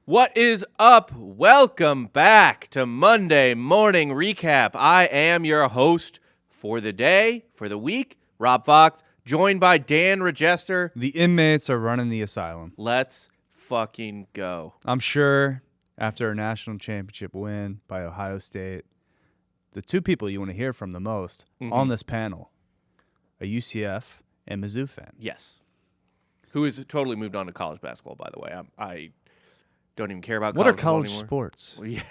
What is up? Welcome back to Monday Morning Recap. I am your host for the day, for the week, Rob Fox, joined by Dan Regester. The inmates are running the asylum. Let's fucking go. I'm sure after a national championship win by Ohio State, the two people you want to hear from the most on this panel, a UCF and Mizzou fan. Yes. Who has totally moved on to college basketball, by the way. I don't even care about What college are college anymore. sports? Well, yeah.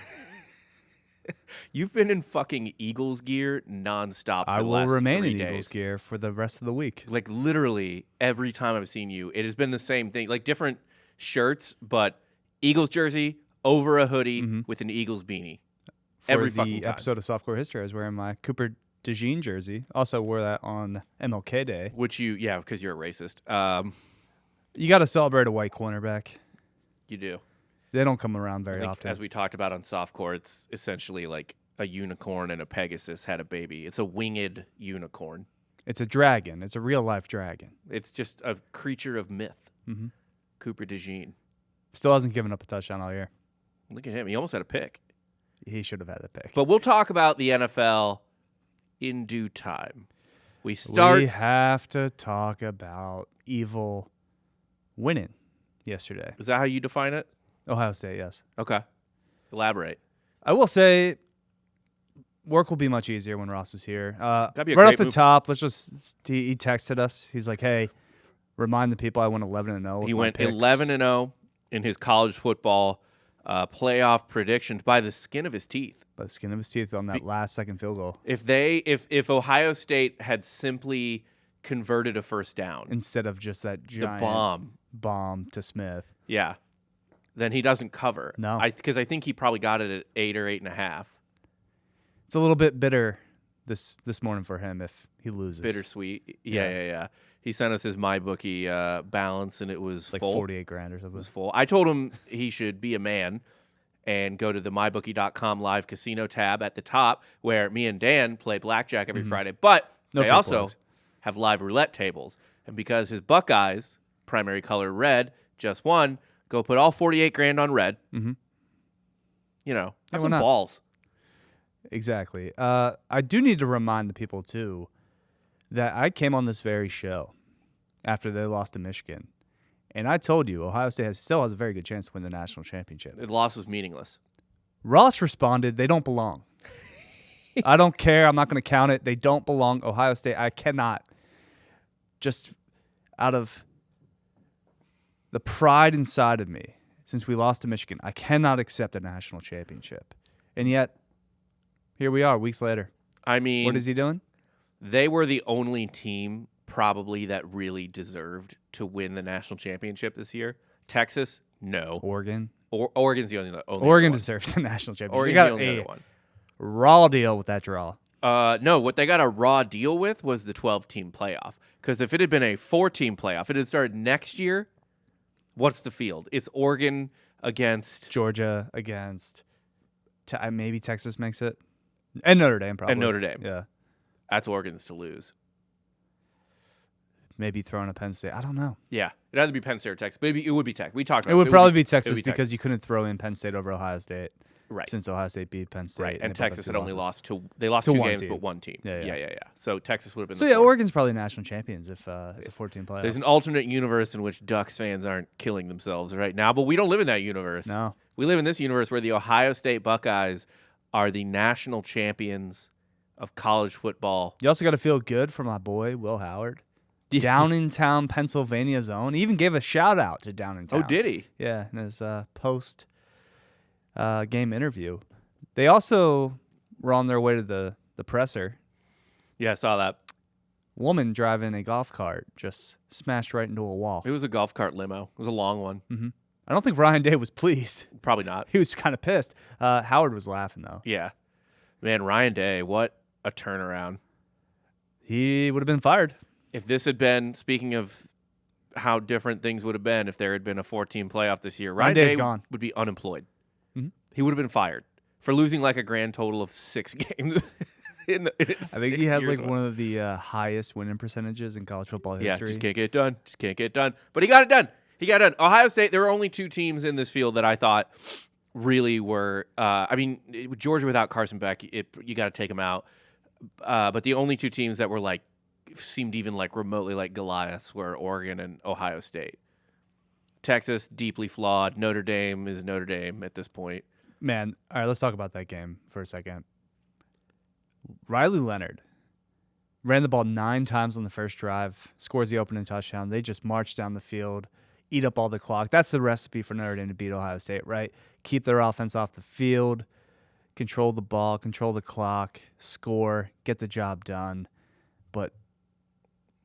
You've been in fucking Eagles gear nonstop for I the will last remain 3 in days. Eagles gear for the rest of the week. Like literally every time I've seen you, it has been the same thing. Like different shirts, but Eagles jersey over a hoodie with an Eagles beanie. Every For fucking the time. episode of Softcore History, I was wearing my Cooper DeJean jersey. Also wore that on MLK Day. Which because you're a racist. You got to celebrate a white cornerback. You do. They don't come around very I think, often. as we talked about on Softcore, it's essentially like a unicorn and a Pegasus had a baby. It's a winged unicorn. It's a dragon. It's a real-life dragon. It's just a creature of myth. Mm-hmm. Cooper DeJean. Still hasn't given up a touchdown all year. Look at him. He almost had a pick. He should have had the pick. But we'll talk about the NFL in due time. We have to talk about evil winning yesterday. Is that how you define it? Ohio State, yes. Okay. Elaborate. I will say work will be much easier when Ross is here. That'd be a right great off the move. top, he texted us. He's like, hey, remind the people I went 11-0. He went 11-0 in his college football playoff predictions by the skin of his teeth. By the skin of his teeth on that last second field goal. If Ohio State had simply converted a first down, Instead of just that giant bomb to Smith. yeah, then he doesn't cover. No. Because I think he probably got it at 8 or 8.5. It's a little bit bitter this morning for him if he loses. Bittersweet. Yeah. He sent us his MyBookie balance, and it was It's like full. $48,000 or something. It was full. I told him he should be a man and go to the mybookie.com live casino tab at the top where me and Dan play blackjack every Friday. But No they free also plugs. have live roulette tables. And because his Buckeyes, primary color red, just won, go put all $48,000 on red. Mhm. You know, Yeah, have why some not? balls. Exactly. I do need to remind the people, too, that I came on this very show after they lost to Michigan. And I told you Ohio State still has a very good chance to win the national championship. The loss was meaningless. Ross responded, they don't belong. I don't care. I'm not going to count it. They don't belong. Ohio State, I cannot. Just out of the pride inside of me, since we lost to Michigan, I cannot accept a national championship. And yet, here we are weeks later. I mean, What is he doing? they were the only team probably that really deserved to win the national championship this year. Texas, no. Oregon. Oregon's the only Oregon one. deserves the national championship. Oregon's You got the only a other one. raw deal with that draw. No, what they got a raw deal with was the 12-team playoff. Because if it had been a 4-team playoff, it had started next year. What's the field? It's Oregon against Georgia against maybe Texas makes it. And Notre Dame, probably. and Notre Dame. Yeah. That's Oregon's to lose. Maybe throwing a Penn State. I don't know. Yeah, it'd either be Penn State or Texas. But it would be Texas. We talked about It would this. probably be it Texas would be because you couldn't throw in Penn State over Ohio State. Right. Since Ohio State beat Penn State. Right, and they both Texas have had two only losses. lost To two one games, team. but one team. Yeah. So Texas would have been So the yeah, fourth. Oregon's probably national champions if it's a 14 playoff. There's an alternate universe in which Ducks fans aren't killing themselves right now, but we don't live in that universe. No. We live in this universe where the Ohio State Buckeyes are the national champions of college football. You also got to feel good for my boy Will Howard. Down in town, Pennsylvania zone. He even gave a shout out to Down in town. Oh, did he? Yeah, in his post game interview. They also were on their way to the presser. Yeah, I saw that. Woman driving a golf cart just smashed right into a wall. It was a golf cart limo. It was a long one. I don't think Ryan Day was pleased. Probably not. He was kind of pissed. Howard was laughing, though. Yeah. Man, Ryan Day, what a turnaround. He would have been fired. If this had been, speaking of how different things would have been if there had been a 14 playoff this year, Ryan Day's Day gone. would be unemployed. Mhm. He would have been fired for losing like a grand total of 6 games. I I think he has like one of the highest winning percentages in college football Yeah, history. just can't get it done. Just can't get it done. But he got it done. He got done. Ohio State, there were only two teams in this field that I thought really were Georgia without Carson Beck, you got to take him out. But the only two teams that were like seemed even like remotely like Goliaths were Oregon and Ohio State. Texas, deeply flawed. Notre Dame is Notre Dame at this point. Man, all right, let's talk about that game for a second. Riley Leonard ran the ball 9 times on the first drive, scores the opening touchdown. They just march down the field, eat up all the clock. That's the recipe for Notre Dame to beat Ohio State, right? Keep their offense off the field, control the ball, control the clock, score, get the job done. But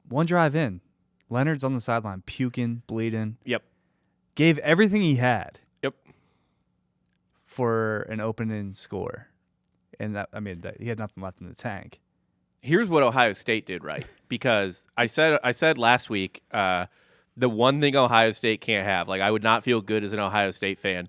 one drive in, Leonard's on the sideline, puking, bleeding. Yep. Gave everything he had. Yep. For an opening score. And he had nothing left in the tank. Here's what Ohio State did right, because I said last week the one thing Ohio State can't have, like I would not feel good as an Ohio State fan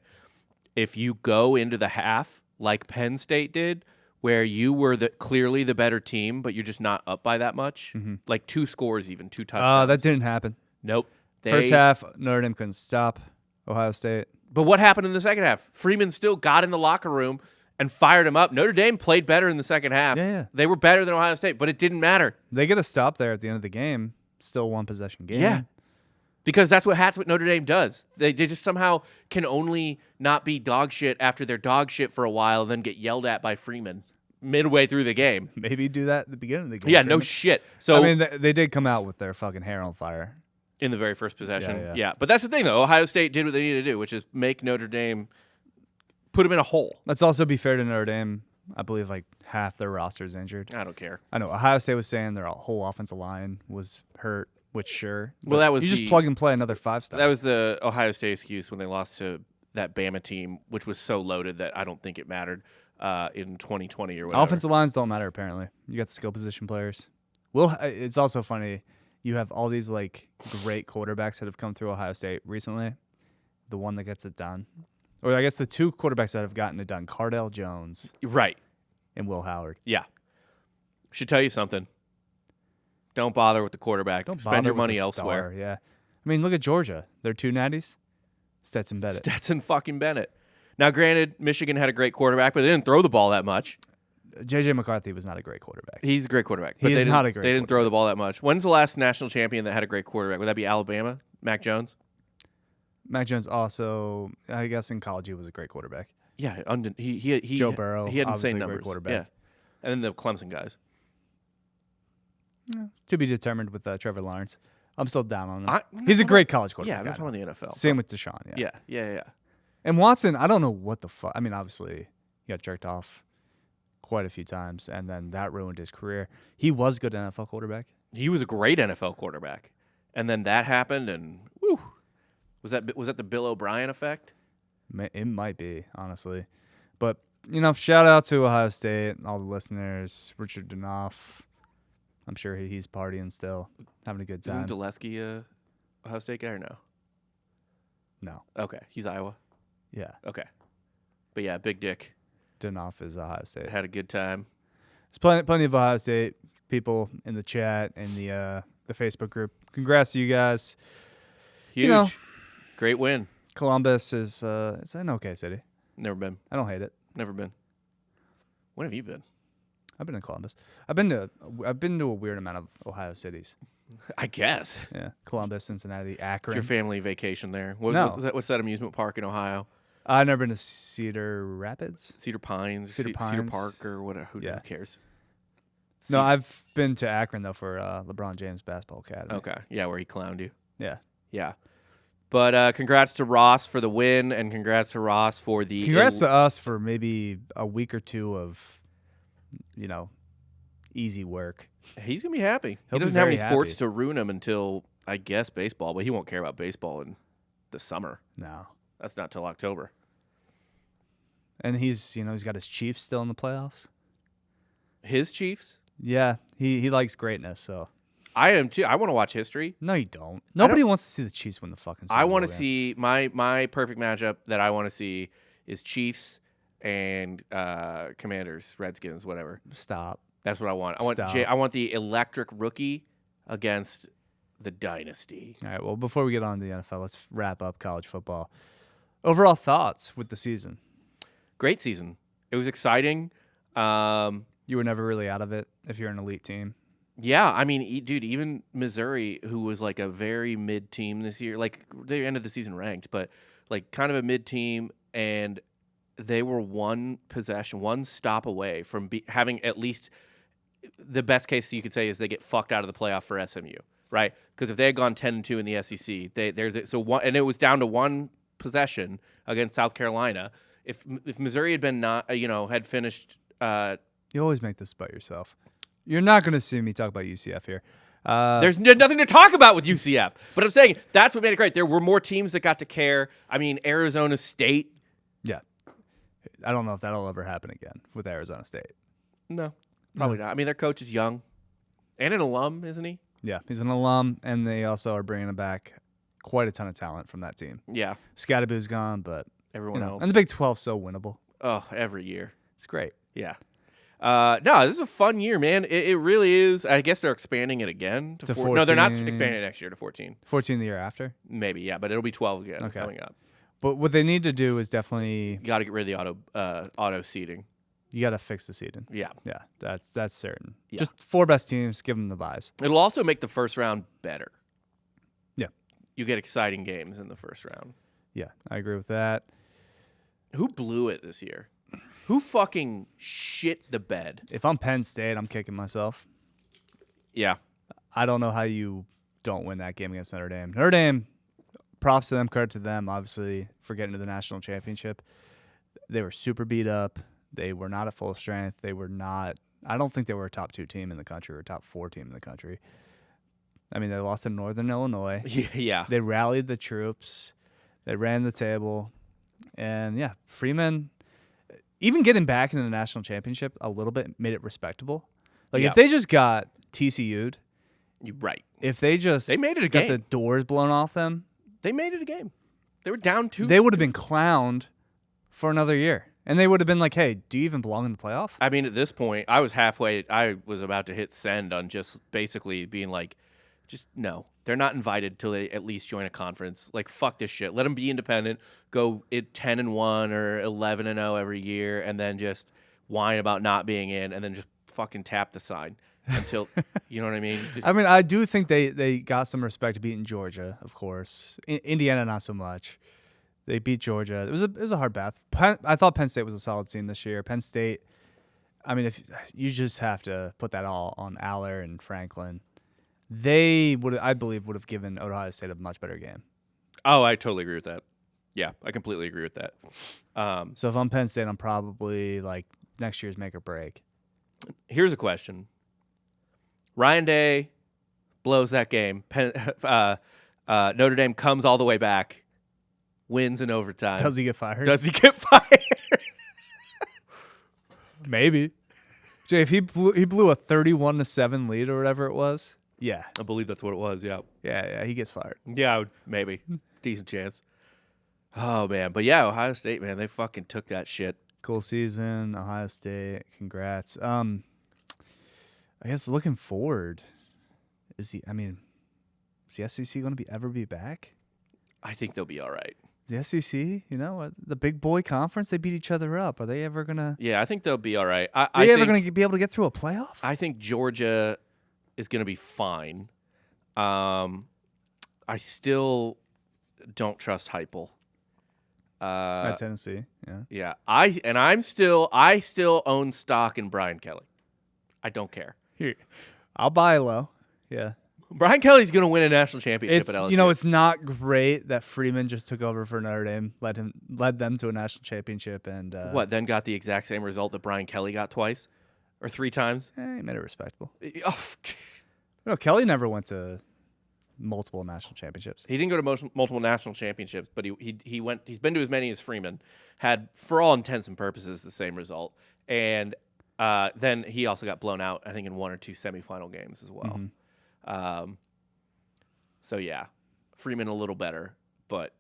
if you go into the half like Penn State did, where you were clearly the better team, but you're just not up by that much, like 2 scores, even 2 touchdowns. That didn't happen. Nope. First half, Notre Dame couldn't stop Ohio State. But what happened in the second half? Freeman still got in the locker room and fired him up. Notre Dame played better in the second half. Yeah. They were better than Ohio State, but it didn't matter. They get a stop there at the end of the game. Still 1-possession game. Yeah. Because that's what Notre Dame does. They just somehow can only not be dog shit after they're dog shit for a while and then get yelled at by Freeman midway through the game. Maybe do that at the beginning of the game. Yeah, no shit. So they did come out with their fucking hair on fire. In the very first possession. Yeah. But that's the thing, though. Ohio State did what they needed to do, which is make Notre Dame put them in a hole. Let's also be fair to Notre Dame. I believe like half their roster is injured. I don't care. I know Ohio State was saying their whole offensive line was hurt, which sure. Well, that was you just plug and play another 5-star. That was the Ohio State excuse when they lost to that Bama team, which was so loaded that I don't think it mattered in 2020 or whatever. Offensive lines don't matter apparently. You got the skill position players. It's also funny. You have all these like great quarterbacks that have come through Ohio State recently. The one that gets it done, or I guess the 2 quarterbacks that have gotten it done: Cardale Jones, right, and Will Howard. Yeah, should tell you something. Don't bother with the quarterback. Don't spend bother your with money the elsewhere. Star, yeah, I mean, look at Georgia. They're 2 natties. Stetson Bennett. Stetson fucking Bennett. Now, granted, Michigan had a great quarterback, but they didn't throw the ball that much. J.J. McCarthy was not a great quarterback. He's a great quarterback. He is not a great They didn't throw the ball that much. When's the last national champion that had a great quarterback? Would that be Alabama? Mac Jones? Mac Jones also, I guess in college he was a great quarterback. Yeah. He Joe Burrow, He had obviously insane a numbers. great quarterback. Yeah. And then the Clemson guys. To be determined with Trevor Lawrence. I'm still down on him. He's a great college quarterback. Yeah, I'm talking about the NFL. Same with Deshaun. Yeah. And Watson, I don't know what the fuck. I mean, obviously, he got jerked off quite a few times, and then that ruined his career. He was a good NFL quarterback. He was a great NFL quarterback, and then that happened, and whew, was that the Bill O'Brien effect? It might be, honestly. But, shout out to Ohio State and all the listeners. Richard Danoff. I'm sure he's partying still, having a good time. Isn't Dulesky a Ohio State guy or no? No. Okay, he's Iowa. Yeah. Okay, but yeah, Big Dick. Danoff is Ohio State. Had a good time. There's plenty of Ohio State people in the chat and the Facebook group. Congrats to you guys. Huge. Great win. Columbus is it's an okay city. Never been. I don't hate it. Never been. When have you been? I've been in Columbus. I've been to a weird amount of Ohio cities. I guess. Yeah. Columbus, Cincinnati, Akron. Your family vacation there. No. What's that amusement park in Ohio? I've never been to Cedar Rapids. Cedar Pines. Cedar Park or whatever. Who cares? No, I've been to Akron, though, for LeBron James Basketball Academy. Okay. Yeah, where he clowned you. Yeah. Yeah. But congrats to Ross for the win, and congrats to Ross for the... Congrats to us for maybe a week or 2 of, easy work. He's going to be happy. He doesn't have any sports to ruin him until, I guess, baseball. But he won't care about baseball in the summer. No. That's not till October. And he's got his Chiefs still in the playoffs. His Chiefs? Yeah, he likes greatness, so. I am too. I want to watch history. No, you don't. Nobody wants to see the Chiefs win the fucking Super Bowl. I want to see my perfect matchup that I want to see is Chiefs and Commanders, Redskins, whatever. Stop. That's what I want. I want Stop. I want the electric rookie against the dynasty. All right, well, before we get on to the NFL, let's wrap up college football. Overall thoughts with the season? Great season. It was exciting. You were never really out of it if you're an elite team. Yeah, I mean, dude, even Missouri, who was like a very mid team this year, like they ended the season ranked, but like kind of a mid team, and they were one possession, one stop away from having at least the best case you could say is they get fucked out of the playoff for SMU, right? Because if they had gone 10-2 in the SEC, and it was down to one possession against South Carolina. If Missouri had been had finished, you always make this about yourself. You're not going to see me talk about UCF here. There's nothing to talk about with UCF. But I'm saying that's what made it great. There were more teams that got to care. I mean, Arizona State. Yeah. I don't know if that'll ever happen again with Arizona State. No, probably not. I mean, their coach is young and an alum, isn't he? Yeah, he's an alum, and they also are bringing back quite a ton of talent from that team. Yeah. Scatterbu's gone, but everyone else. And the Big 12's so winnable. Oh, every year. It's great. Yeah. No, this is a fun year, man. It really is. I guess they're expanding it again to 14. No, they're not expanding it next year to 14. 14 the year after? Maybe, yeah, but it'll be 12 again coming up. But what they need to do is definitely... You got to get rid of the auto seeding. You got to fix the seeding. Yeah. Yeah, that's certain. Yeah. Just 4 best teams, give them the buys. It'll also make the first round better. Yeah. You get exciting games in the first round. Yeah, I agree with that. Who blew it this year? Who fucking shit the bed? If I'm Penn State, I'm kicking myself. Yeah. I don't know how you don't win that game against Notre Dame. Notre Dame, props to them, credit to them, obviously, for getting to the national championship. They were super beat up. They were not at full strength. They were not – I don't think they were a top 2 team in the country or a top 4 team in the country. I mean, they lost to Northern Illinois. Yeah. They rallied the troops. They ran the table. And, yeah, Freeman – even getting back into the national championship a little bit made it respectable. Like, if they just got TCU'd. You're right. If they just they made it a got game. The doors blown off them. They made it a game. They were down 2. They would have been clowned for another year. And they would have been like, hey, do you even belong in the playoff? I mean, at this point, I was about to hit send on just basically being like, just no. They're not invited till they at least join a conference. Like, fuck this shit. Let them be independent. Go 10-1 or 11-0 every year, and then just whine about not being in, and then just fucking tap the sign until you know what I mean. I mean, I do think they got some respect beating Georgia, of course. Indiana, not so much. They beat Georgia. It was a hard bath. I thought Penn State was a solid team this year. Penn State. I mean, if you just have to put that all on Aller and Franklin. They would, I believe, would have given Ohio State a much better game. Oh, I totally agree with that. Yeah, I completely agree with that. So if I'm Penn State, I'm probably like next year's make or break. Here's a question. Ryan Day blows that game. Notre Dame comes all the way back, wins in overtime. Does he get fired? Does he get fired? Maybe. Jay, if he blew a 31-7 lead or whatever it was. Yeah. I believe that's what it was, yeah. Yeah, he gets fired. Yeah, maybe. Decent chance. Oh, man. But, yeah, Ohio State, man, they fucking took that shit. Cool season, Ohio State. Congrats. I guess looking forward, is the SEC going to ever be back? I think they'll be all right. The SEC, the big boy conference, they beat each other up. Are they ever going to? Yeah, I think they'll be all right. Are they ever going to be able to get through a playoff? I think Georgia is going to be fine. I still don't trust Heupel. At Tennessee, yeah. Yeah, I still own stock in Brian Kelly. I don't care. Here, I'll buy low. Yeah. Brian Kelly's going to win a national championship at LSU. It's not great that Freeman just took over for Notre Dame, led them to a national championship, and then got the exact same result that Brian Kelly got twice or 3 times. He made it respectable. Oh. No, Kelly never went to multiple national championships. He didn't go to multiple national championships, but he went. He's been to as many as Freeman. Had, for all intents and purposes, the same result, and then he also got blown out, I think, in 1 or 2 semifinal games as well. Mm-hmm. So yeah, Freeman a little better, but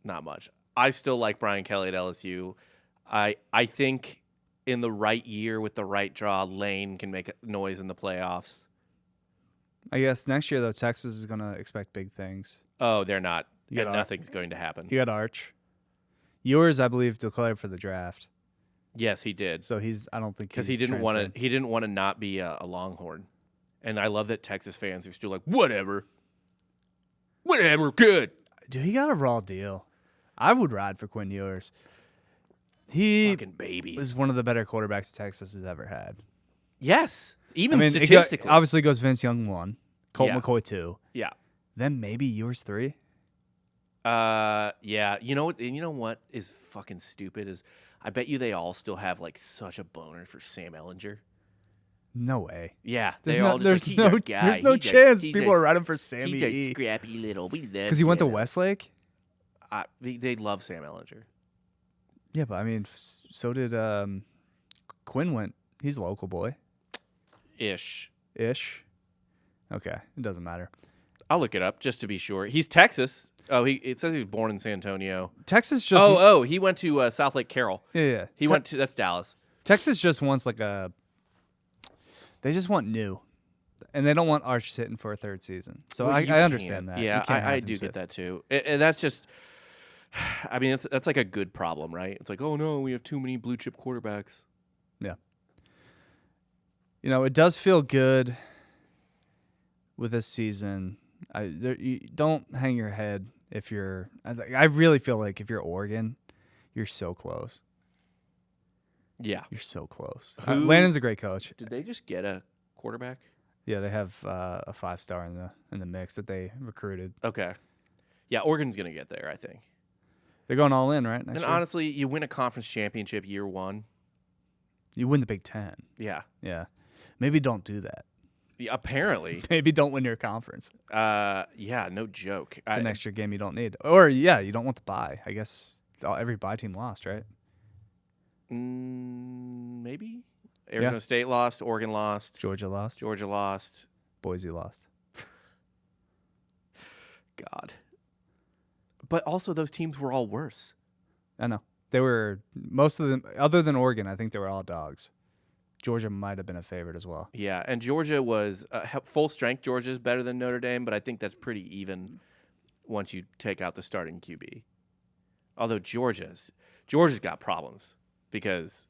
not much. I still like Brian Kelly at LSU. I think in the right year with the right draw, Lane can make a noise in the playoffs. I guess next year, though, Texas is going to expect big things. Oh, they're not. You got Nothing's going to happen. You got Arch. Yours, I believe, declared for the draft. Yes, he did. So I don't think because he didn't want to. He didn't want to not be a Longhorn, and I love that Texas fans are still like, whatever, good. Dude, he got a raw deal. I would ride for Quinn Ewers. He Fucking babies. was one of the better quarterbacks Texas has ever had. Yes, even It statistically. obviously goes Vince Young 1, Colt Yeah. McCoy 2, Yeah. then maybe Ewers 3. Yeah. You know what? You know what is fucking stupid is I bet you they all still have like such a boner for Sam Ehlinger. No way. Yeah, There's they no, all just there's like, he's no, our guy. there's no He's chance he's people are riding for Sammy He's a E. scrappy little. Because he went to Westlake? They love Sam Ehlinger. Yeah, but I mean, so did Quinn went. He's a local boy. Ish. Okay, it doesn't matter. I'll look it up just to be sure. He's Texas. Oh, it says he was born in San Antonio. Texas just. Oh, he went to South Lake Carroll. Yeah. He went to that's Dallas. Texas just wants like a. They just want new, and they don't want Arch sitting for a third season. So Well, I understand that. Yeah, You can't have I him do sit. get that too. And that's just. I mean, that's like a good problem, right? It's like, oh no, we have too many blue chip quarterbacks. Yeah. It does feel good with this season. You don't hang your head if you're. I really feel like if you're Oregon, you're so close. Yeah. You're so close. Who- Landon's a great coach. Did they just get a quarterback? Yeah, they have a 5-star in the mix that they recruited. Okay. Yeah, Oregon's gonna get there, I think. They're going all in, right? Next And year? honestly, you win a conference championship year one. You win the Big Ten. Yeah. Yeah. Maybe don't do that. Yeah, apparently. Maybe don't win your conference. Yeah, no joke. It's an extra game you don't need. Or, yeah, you don't want the bye. I guess every bye team lost, right? Maybe. Arizona State lost. Oregon lost. Georgia lost. Georgia lost. Boise lost. God. But also, those teams were all worse. I know. They were, most of them, other than Oregon, I think they were all dogs. Georgia might have been a favorite as well. Yeah, and Georgia was full strength. Georgia is better than Notre Dame, but I think that's pretty even once you take out the starting QB. Although Georgia's got problems because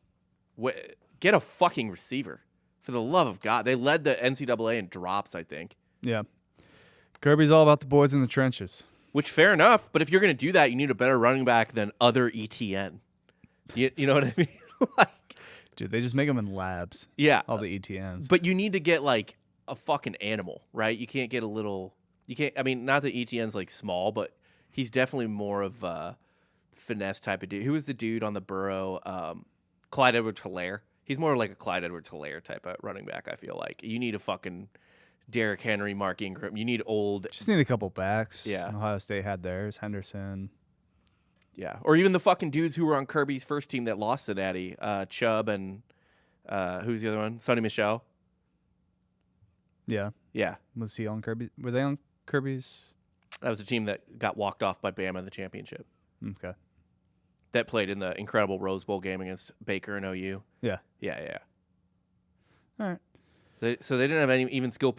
get a fucking receiver. For the love of God. They led the NCAA in drops, I think. Yeah. Kirby's all about the boys in the trenches. Which, fair enough, but if you're going to do that, you need a better running back than other ETN. You know what I mean? Dude, they just make them in labs. Yeah. All the ETNs. But you need to get, like, a fucking animal, right? You can't get a little... You can't... I mean, not that ETN's, like, small, but he's definitely more of a finesse type of dude. Who was the dude on the Burrow? Clyde Edwards-Helaire. He's more like a Clyde Edwards-Helaire type of running back, I feel like. You need a fucking Derrick Henry, Mark Ingram. You need old... Just need a couple backs. Yeah. Ohio State had theirs. Henderson. Yeah. Or even the fucking dudes who were on Kirby's first team that lost to Natty. Chubb and... who's the other one? Sonny Michel. Yeah. Yeah. Was he on Kirby? Were they on Kirby's? That was the team that got walked off by Bama in the championship. Okay. That played in the incredible Rose Bowl game against Baker and OU. Yeah. Yeah. All right. So they didn't have any even skill.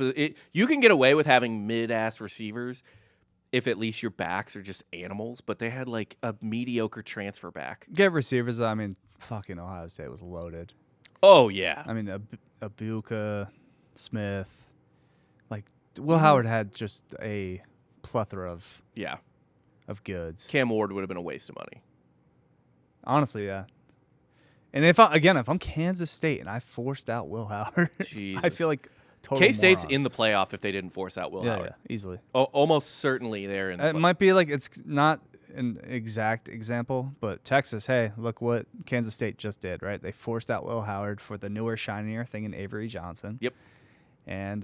You can get away with having mid-ass receivers if at least your backs are just animals, but they had like a mediocre transfer back. Get receivers. I mean, fucking Ohio State was loaded. Oh, yeah. I mean, Abuka, Smith. Like, Will Howard had just a plethora of goods. Cam Ward would have been a waste of money. Honestly, yeah. And if I'm Kansas State and I forced out Will Howard, I feel like total K-State's morons. in the playoff if they didn't force out Will Howard. Yeah, easily. Almost certainly they're in the It might be like it's not an exact example, but Texas, hey, look what Kansas State just did, right? They forced out Will Howard for the newer, shinier thing in Avery Johnson. Yep. And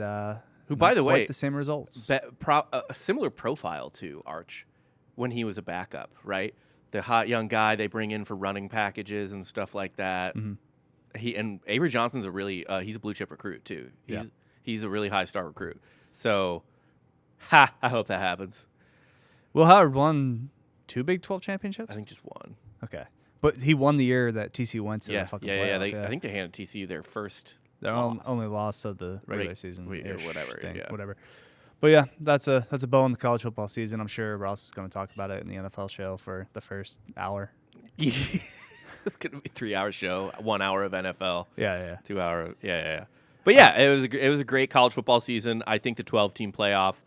who, by the way, the same results. A similar profile to Arch when he was a backup, right? The hot young guy they bring in for running packages and stuff like that. Mm-hmm. Avery Johnson's he's a blue chip recruit too. He's a really high star recruit. So, I hope that happens. Will Howard won 2 Big 12 championships? I think just one. Okay. But he won the year that TCU went to the fucking playoff. I think they handed TCU their first Their loss. only loss of the regular season. Or whatever. Thing, yeah. Whatever. But yeah, that's a bow on the college football season. I'm sure Ross is going to talk about it in the NFL show for the first hour. It's gonna be a 3-hour show, 1 hour of NFL. Yeah. 2 hour. Yeah. But yeah, it was a great college football season. I think the 12-team playoff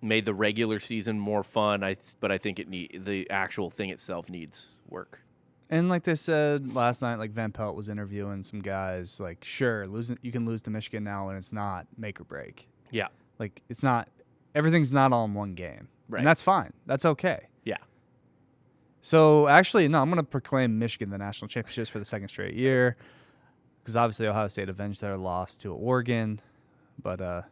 made the regular season more fun. But I think the actual thing itself needs work. And like they said last night, like Van Pelt was interviewing some guys. Like, sure, you can lose to Michigan now, and it's not make or break. Yeah. Like, it's not, everything's not all in one game. Right. And that's fine. That's okay. Yeah. So, actually, no, I'm going to proclaim Michigan the national championships for the second straight year because obviously Ohio State avenged their loss to Oregon, but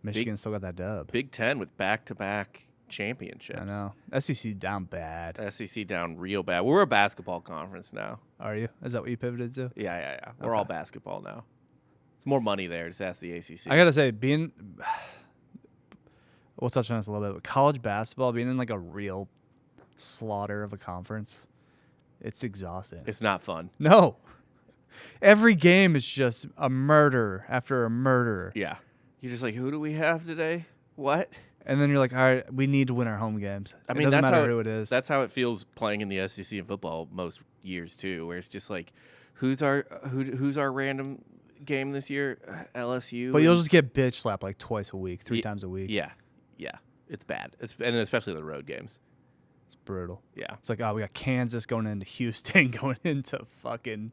Michigan still got that dub. Big Ten with back-to-back championships. I know. SEC down bad. SEC down real bad. We're a basketball conference now. Are you? Is that what you pivoted to? Yeah. We're all basketball now. It's more money there. Just ask the ACC. I got to say, we'll touch on this a little bit, but college basketball, being in like a real slaughter of a conference, it's exhausting. It's not fun. No. Every game is just a murder after a murder. Yeah. You're just like, who do we have today? What? And then you're like, all right, we need to win our home games. I mean, it doesn't that's matter how who it is. That's how it feels playing in the SEC in football most years too, where it's just like, who's our random game this year? LSU. But you'll just get bitch slapped like twice a week, three times a week. Yeah. It's bad. And especially the road games. It's brutal. Yeah. It's like, oh, we got Kansas going into Houston, going into fucking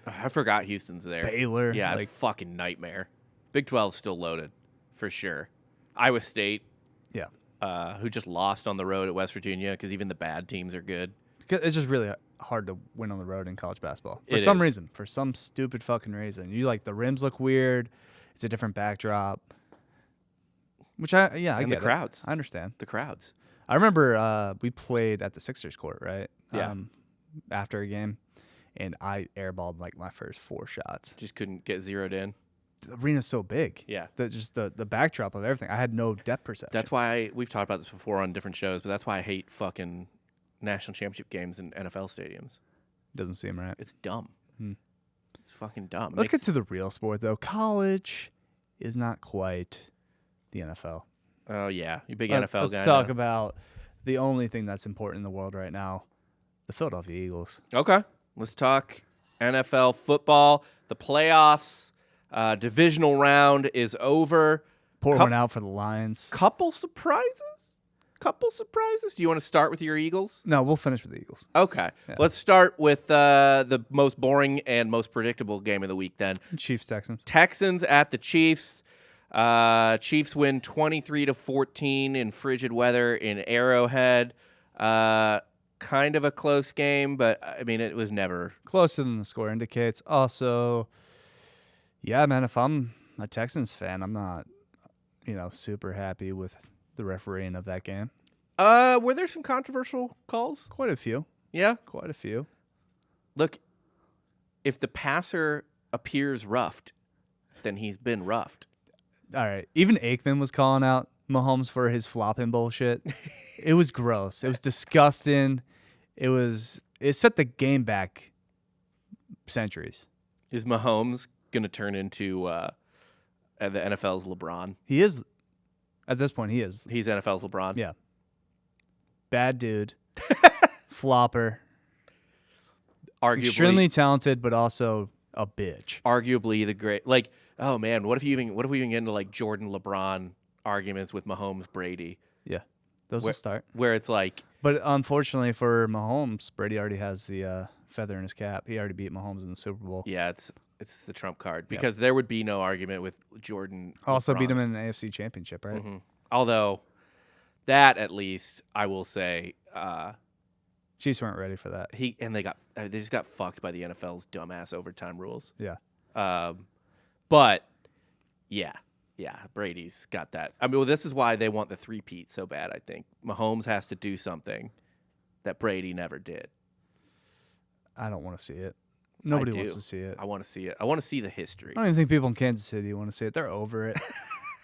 I forgot Houston's there. Baylor. Yeah, like, it's a fucking nightmare. Big 12's still loaded, for sure. Iowa State. Yeah. Who just lost on the road at West Virginia because even the bad teams are good. It's just really hard to win on the road in college basketball. For some stupid fucking reason. You like the rims look weird. It's a different backdrop. Which I get the crowds. I understand. The crowds. I remember we played at the Sixers court, right? Yeah. After a game, and I airballed like my first 4 shots. Just couldn't get zeroed in. The arena's so big. Yeah. The backdrop of everything. I had no depth perception. That's why we've talked about this before on different shows, but that's why I hate fucking national championship games in NFL stadiums. Doesn't seem right. It's dumb. It's fucking dumb. Let's get to the real sport, though. College is not quite the NFL. Oh, yeah. You big NFL guy. Let's talk about the only thing that's important in the world right now, the Philadelphia Eagles. Okay. Let's talk NFL football. The playoffs, divisional round is over. Pour one out for the Lions. Couple surprises? Do you want to start with your Eagles? No, we'll finish with the Eagles. Okay. Yeah. Let's start with the most boring and most predictable game of the week then. Chiefs-Texans. Texans at the Chiefs. Chiefs win 23-14 in frigid weather in Arrowhead. Kind of a close game, but I mean, it was never Closer than the score indicates. Also, yeah, man, if I'm a Texans fan, I'm not, super happy with the refereeing of that game. Were there some controversial calls? Quite a few. Yeah. Quite a few. Look, if the passer appears roughed, then he's been roughed. All right. Even Aikman was calling out Mahomes for his flopping bullshit. It was gross. It was disgusting. It set the game back centuries. Is Mahomes going to turn into the NFL's LeBron? He is. At this point, he is. He's NFL's LeBron? Yeah. Bad dude. Flopper. Arguably, extremely talented, but also a bitch. Arguably the great. Like, oh man, what if we even get into like Jordan LeBron arguments with Mahomes Brady? Yeah, those will start. Where it's like, but unfortunately for Mahomes, Brady already has the feather in his cap. He already beat Mahomes in the Super Bowl. Yeah, it's the trump card because there would be no argument with Jordan. Also LeBron. Beat him in an AFC Championship, right? Mm-hmm. Although that at least I will say. Chiefs weren't ready for that. They just got fucked by the NFL's dumbass overtime rules. Yeah. But yeah, Brady's got that. I mean, this is why they want the three-peat so bad. I think Mahomes has to do something that Brady never did. I don't want to see it. Nobody wants to see it. I want to see it. I want to see the history. I don't even think people in Kansas City want to see it. They're over it.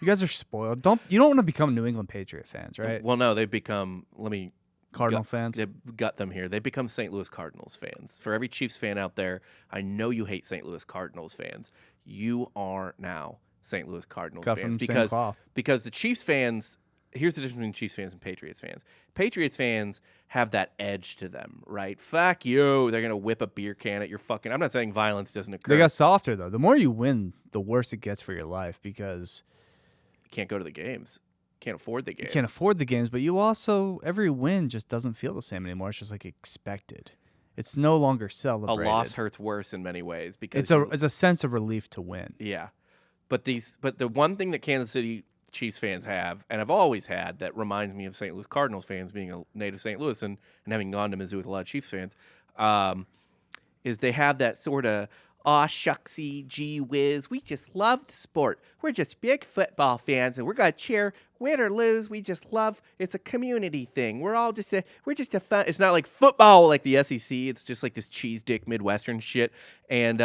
You guys are spoiled. You don't want to become New England Patriot fans, right? Well, no, they've become. Let me Cardinal fans. They got them here. They become St. Louis Cardinals fans. For every Chiefs fan out there, I know you hate St. Louis Cardinals fans. You are now St. Louis Cardinals Cut fans from the same cloth. because the Chiefs fans. Here's the difference between Chiefs fans and Patriots fans. Patriots fans have that edge to them, right? Fuck you. They're gonna whip a beer can at your fucking. I'm not saying violence doesn't occur. They got softer though. The more you win, the worse it gets for your life because You can't go to the games. Can't afford the games. you can't afford the games, but you also every win just doesn't feel the same anymore. It's just like expected. It's no longer A celebrated. loss hurts worse in many ways because It's a sense of relief to win. yeah. But the one thing that Kansas City Chiefs fans have, and I've always had, that reminds me of St. Louis Cardinals fans, being a native St. Louis and having gone to Mizzou with a lot of Chiefs fans, is they have that sort of aw shucksy, gee whiz. We just love the sport. We're just big football fans, and we're gonna cheer, win or lose. We just love. It's a community thing. We're just a fun. It's not like football like the SEC. It's just like this cheese dick Midwestern shit. And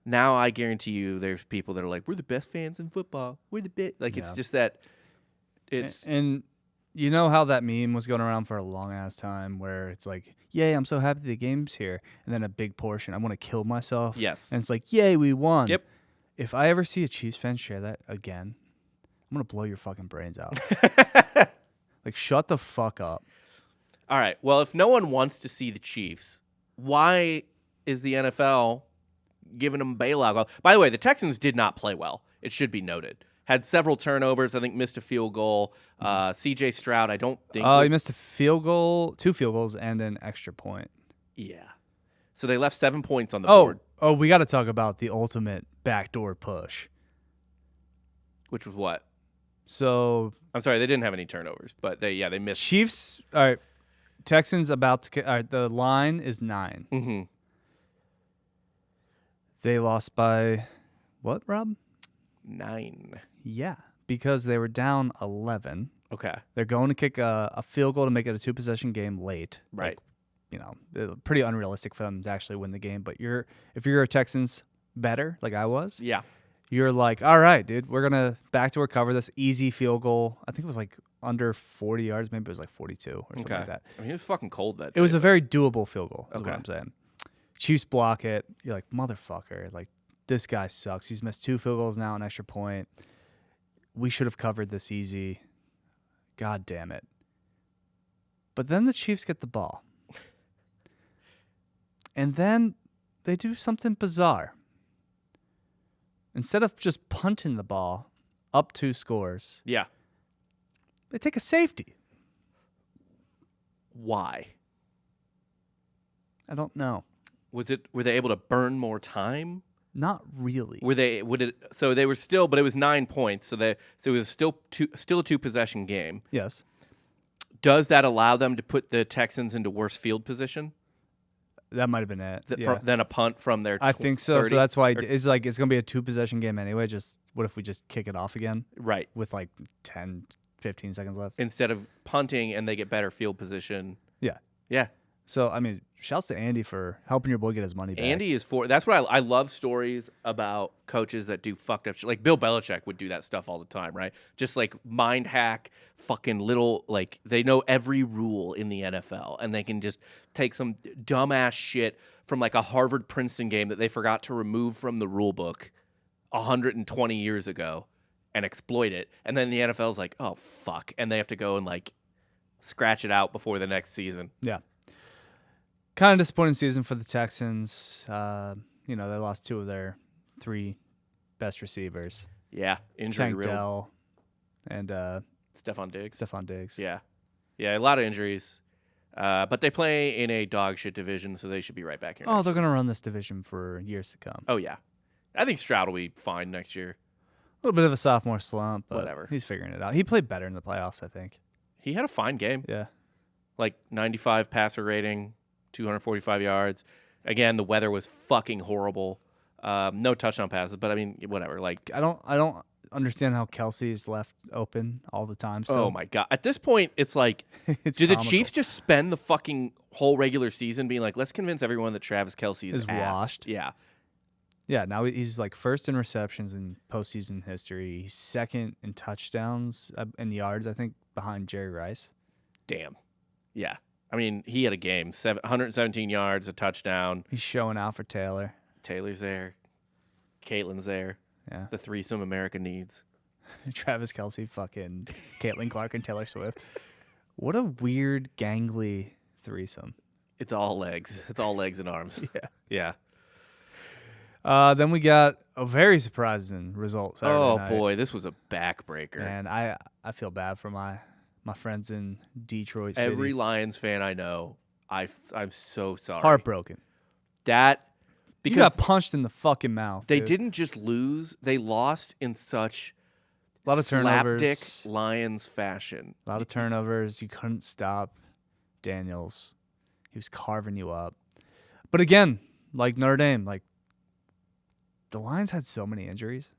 now I guarantee you, there's people that are like, we're the best fans in football. We're the bit like it's just that. It's And you know how that meme was going around for a long ass time where it's like, yay, I'm so happy the game's here. And then a big portion, I want to kill myself. yes. And it's like, yay, we won. Yep. If I ever see a Chiefs fan share that again, I'm going to blow your fucking brains out. Like, shut the fuck up. All right. Well, if no one wants to see the Chiefs, why is the NFL giving them bailout? By the way, the Texans did not play well. It should be noted. Had several turnovers. I think missed a field goal. C.J. Stroud, I don't think. He missed a field goal, 2 field goals, and an extra point. Yeah. So they left 7 points on the board. Oh, we got to talk about the ultimate backdoor push. Which was what? So I'm sorry, they didn't have any turnovers, but they missed. Chiefs, all right, Texans about to, all right, the line is 9. Mm-hmm. They lost by what, Rob? 9. Yeah, because they were down 11. Okay. They're going to kick a field goal to make it a 2-possession game late. Right. Like, pretty unrealistic for them to actually win the game. But if you're a Texans better, like I was, Yeah. you're like, all right, dude, we're going to backdoor cover this easy field goal. I think it was like under 40 yards. Maybe it was like 42 or something like that. I mean, it was fucking cold that day. It was a very doable field goal, is Okay. what I'm saying. Chiefs block it. You're like, motherfucker. Like, this guy sucks. He's missed 2 field goals now, an extra point. We should have covered this easy. God damn it. But then the Chiefs get the ball. And then they do something bizarre. Instead of just punting the ball up 2 scores, Yeah. they take a safety. Why? I don't know. Were they able to burn more time? Not really. So they were still, but it was 9 points. So it was still a 2-possession game. Yes. Does that allow them to put the Texans into worse field position That might have been it. Yeah. than a punt from their? I think so. 30? So that's why it's like it's gonna be a 2-possession game anyway. Just what if we just kick it off again Right. with like 10, 15 seconds left? Instead of punting and they get better field position. Yeah. Yeah. So I mean, shouts to Andy for helping your boy get his money back. Andy is for. That's what I love stories about coaches that do fucked up shit. Like Bill Belichick would do that stuff all the time, right? Just like mind hack, fucking little, like they know every rule in the NFL and they can just take some dumbass shit from like a Harvard Princeton game that they forgot to remove from the rule book 120 years ago and exploit it. And then the NFL's like, oh fuck, and they have to go and like scratch it out before the next season. Yeah. Kind of disappointing season for the Texans. They lost 2 of their 3 best receivers. Yeah, injury Tank riddled. Dell and Stephon Diggs. Stephon Diggs. Yeah, a lot of injuries. But they play in a dog shit division, so they should be right back here. Oh, next they're year. gonna run this division for years to come. Oh yeah, I think Stroud will be fine next year. A little bit of a sophomore slump, but Whatever. he's figuring it out. He played better in the playoffs, I think. He had a fine game, Yeah. like 95 passer rating, 245 yards. Again, the weather was fucking horrible. No touchdown passes, but I mean, whatever. Like, I don't understand how Kelsey is left open all the time. Still. oh my god! At this point, it's like, It's do the comical. Chiefs just spend the fucking whole regular season being like, let's convince everyone that Travis Kelce Is ass. washed. Yeah, Yeah, now he's like first in receptions in postseason history. He's second in touchdowns and yards, I think, behind Jerry Rice. damn. Yeah. I mean, he had a game. 117 yards, a touchdown. He's showing out for Taylor. Taylor's there. Caitlin's there. Yeah. The threesome America needs. Travis Kelce, fucking Caitlin Clark, and Taylor Swift. What a weird, gangly threesome. It's all legs. It's all legs and arms. Yeah. Yeah. Then we got a very surprising result Saturday night. Boy, this was a backbreaker. And I feel bad for my friends in Detroit City. Every Lions fan I know, I'm so sorry. Heartbroken. That You because got punched in the fucking mouth. they dude. didn't just lose; they lost in such A lot of turnovers. slapdick Lions fashion. A lot of turnovers. You couldn't stop Daniels. He was carving you up. But again, like Notre Dame, like the Lions had so many injuries.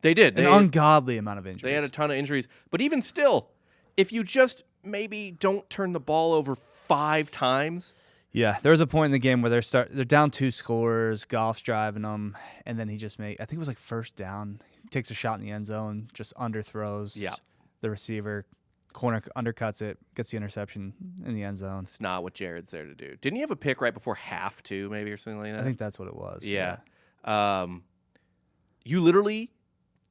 They did. An ungodly amount of injuries. They had a ton of injuries. But even still, if you just maybe don't turn the ball over 5 times. Yeah, there was a point in the game where they're down 2 scores, Goff's driving them, and then he just I think it was like first down. He takes a shot in the end zone, just underthrows the receiver, corner undercuts it, gets the interception in the end zone. It's not what Jared's there to do. Didn't he have a pick right before half too, maybe, or something like that? I think that's what it was. Yeah. You literally,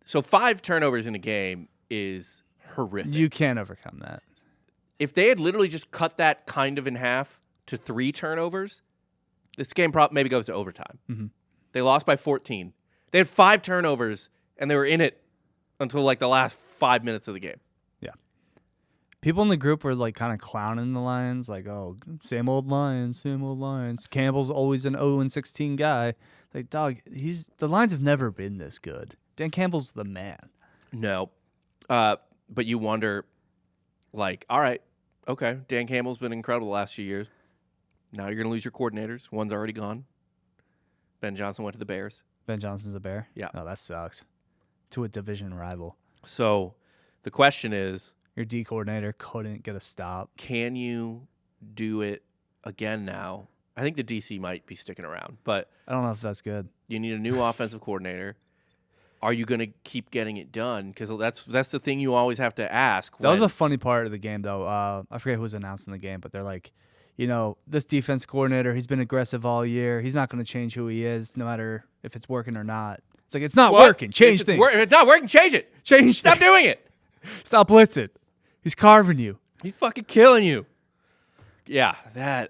so 5 turnovers in a game is horrific. You can't overcome that. If they had literally just cut that kind of in half to 3 turnovers, this game maybe goes to overtime. Mm-hmm. They lost by 14. They had 5 turnovers, and they were in it until like the last 5 minutes of the game. Yeah. People in the group were like kind of clowning the Lions, like, oh, same old Lions, same old Lions. Campbell's always an 0-16 guy. Like, dog, the Lions have never been this good. Dan Campbell's the man. No. But you wonder, like, all right, okay, Dan Campbell's been incredible the last few years. Now you're going to lose your coordinators. One's already gone. Ben Johnson went to the Bears. Ben Johnson's a Bear? Yeah. Oh, that sucks. To a division rival. So the question is, your D coordinator couldn't get a stop. can you do it again now? I think the DC might be sticking around, but I don't know if that's good. you need a new offensive coordinator. Are you going to keep getting it done? Because that's the thing you always have to ask. That was a funny part of the game, though. I forget who was announcing the game, but they're like, this defense coordinator, he's been aggressive all year. He's not going to change who he is, no matter if it's working or not. It's like, it's not working. Change things. If it's not working, change it. Change Stop things. doing it. Stop blitzing. He's carving you. He's fucking killing you. Yeah,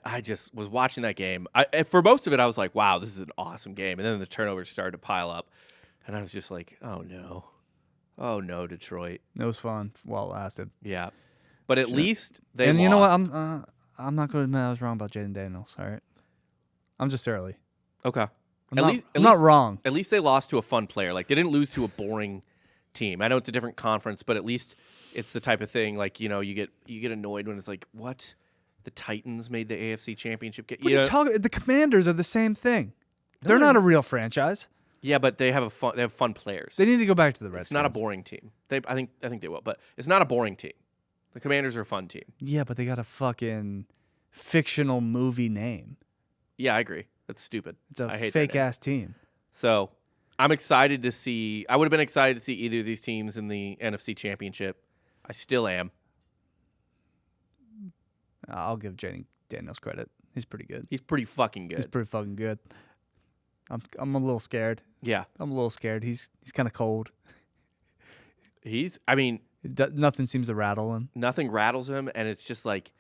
I just was watching that game. For most of it, I was like, wow, this is an awesome game. And then the turnovers started to pile up. And I was just like, oh, no. Oh, no, Detroit. It was fun while it lasted. Yeah. But at least they And lost. you know what? I'm not going to admit I was wrong about Jaden Daniels. All right. I'm just early. Okay. I'm not wrong. At least they lost to a fun player. Like, they didn't lose to a boring team. I know it's a different conference, but at least it's the type of thing, like, you get annoyed when it's like, what? The Titans made the AFC Championship game? What are you talking? The Commanders are the same thing. They're not a real franchise. Yeah, but they have fun players. They need to go back to the Redskins. It's not a boring team. I think they will, but it's not a boring team. The Commanders are a fun team. Yeah, but they got a fucking fictional movie name. Yeah, I agree. That's stupid. It's a I hate fake ass team. So I'm excited to see. I would have been excited to see either of these teams in the NFC Championship. I still am. I'll give Jaden Daniels credit. He's pretty good. He's pretty fucking good. He's pretty fucking good. I'm a little scared. Yeah, I'm a little scared. He's kind of cold. I mean, nothing seems to rattle him. nothing rattles him, and it's just like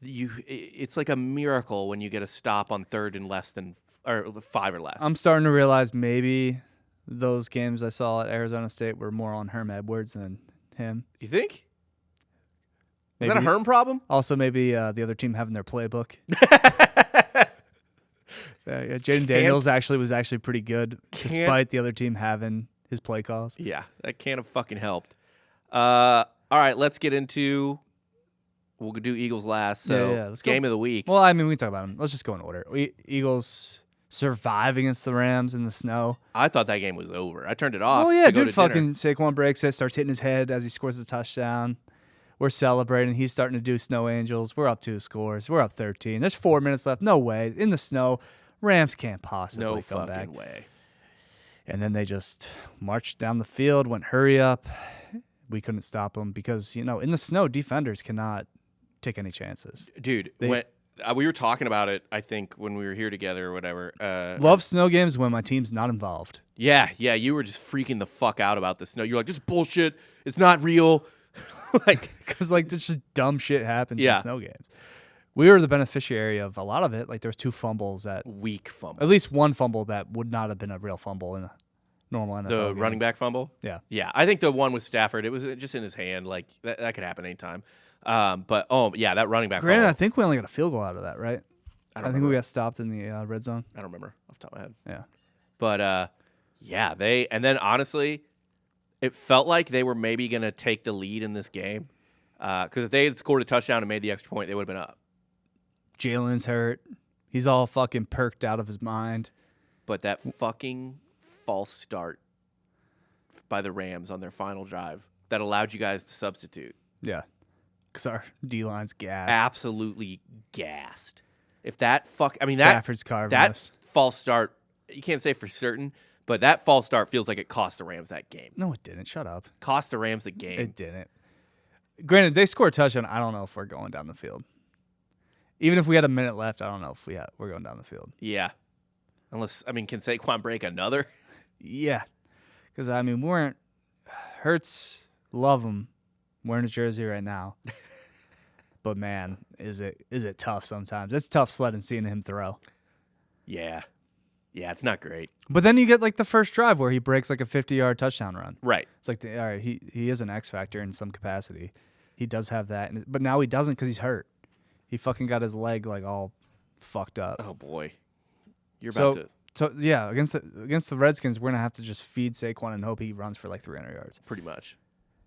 it's like a miracle when you get a stop on 3rd and less than or 5 or less. I'm starting to realize maybe those games I saw at Arizona State were more on Herm Edwards than him. You think? Is Maybe. that a Herm problem? Also, maybe the other team having their playbook. Jaden Daniels was actually pretty good, despite the other team having his play calls. Yeah, that can't have fucking helped. All right, let's get into. We'll do Eagles last. So, let's game go. of the week. Well, I mean, we can talk about them. Let's just go in order. Eagles survive against the Rams in the snow. I thought that game was over. I turned it off. Oh yeah, to go dude! to dinner. Fucking Saquon breaks it, starts hitting his head as he scores the touchdown. We're celebrating. He's starting to do snow angels. We're up 2 scores. We're up 13. There's 4 minutes left. No way. In the snow, Rams can't possibly No come back. fucking way. And then they just marched down the field, went hurry up. We couldn't stop them because, in the snow, defenders cannot take any chances. Dude, when we were talking about it, I think when we were here together or whatever. Love snow games when my team's not involved. Yeah, you were just freaking the fuck out about the snow. You're like, this is bullshit. It's not real. Like, because like this just dumb shit happens in snow games. We were the beneficiary of a lot of it. Like there was 2 fumbles weak fumbles. At least one fumble that would not have been a real fumble in a normal NFL The game. running back fumble? Yeah. Yeah, I think the one with Stafford, it was just in his hand. Like, that could happen anytime. But, that running back Granted, fumble. I think we only got a field goal out of that, right? I think we got stopped in the red zone. I don't remember off the top of my head. Yeah. But, and then honestly, it felt like they were maybe going to take the lead in this game. Because if they had scored a touchdown and made the extra point, they would have been up. Jalen's hurt. He's all fucking perked out of his mind. But that fucking false start by the Rams on their final drive that allowed you guys to substitute. Yeah. Because our D-line's gassed. Absolutely gassed. If that Stafford's carving us. False start, you can't say for certain, but that false start feels like it cost the Rams that game. No, it didn't. Shut up. Cost the Rams the game. It didn't. Granted, they scored a touchdown. I don't know if we're going down the field. Even if we had a minute left, I don't know if we're going down the field. Yeah. Unless, can Saquon break another? Yeah. Because, we weren't. Hurts, love him. Wearing his jersey right now. But, man, is it tough sometimes. It's tough sledding seeing him throw. Yeah. Yeah, it's not great. But then you get, like, the first drive where he breaks, like, a 50-yard touchdown run. Right. It's like, all right, he is an X factor in some capacity. He does have that. But now he doesn't because he's hurt. He fucking got his leg, like, all fucked up. Oh, boy. You're about to... So, yeah, against the Redskins, we're going to have to just feed Saquon and hope he runs for, like, 300 yards. Pretty much.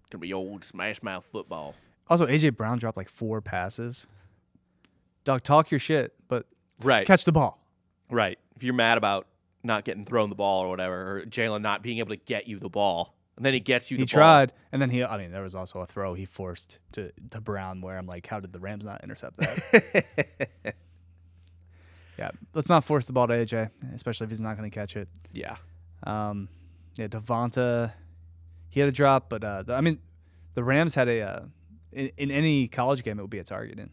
It's going to be old smash-mouth football. Also, A.J. Brown dropped, like, 4 passes. Dog, talk your shit, but catch the ball. Right. If you're mad about not getting thrown the ball or whatever, or Jalen not being able to get you the ball, and then he gets you the ball. He tried, and then there was also a throw he forced to Brown where I'm like, how did the Rams not intercept that? Yeah, let's not force the ball to AJ, especially if he's not going to catch it. Yeah. Devonta, he had a drop, but the Rams had in any college game it would be a targeting.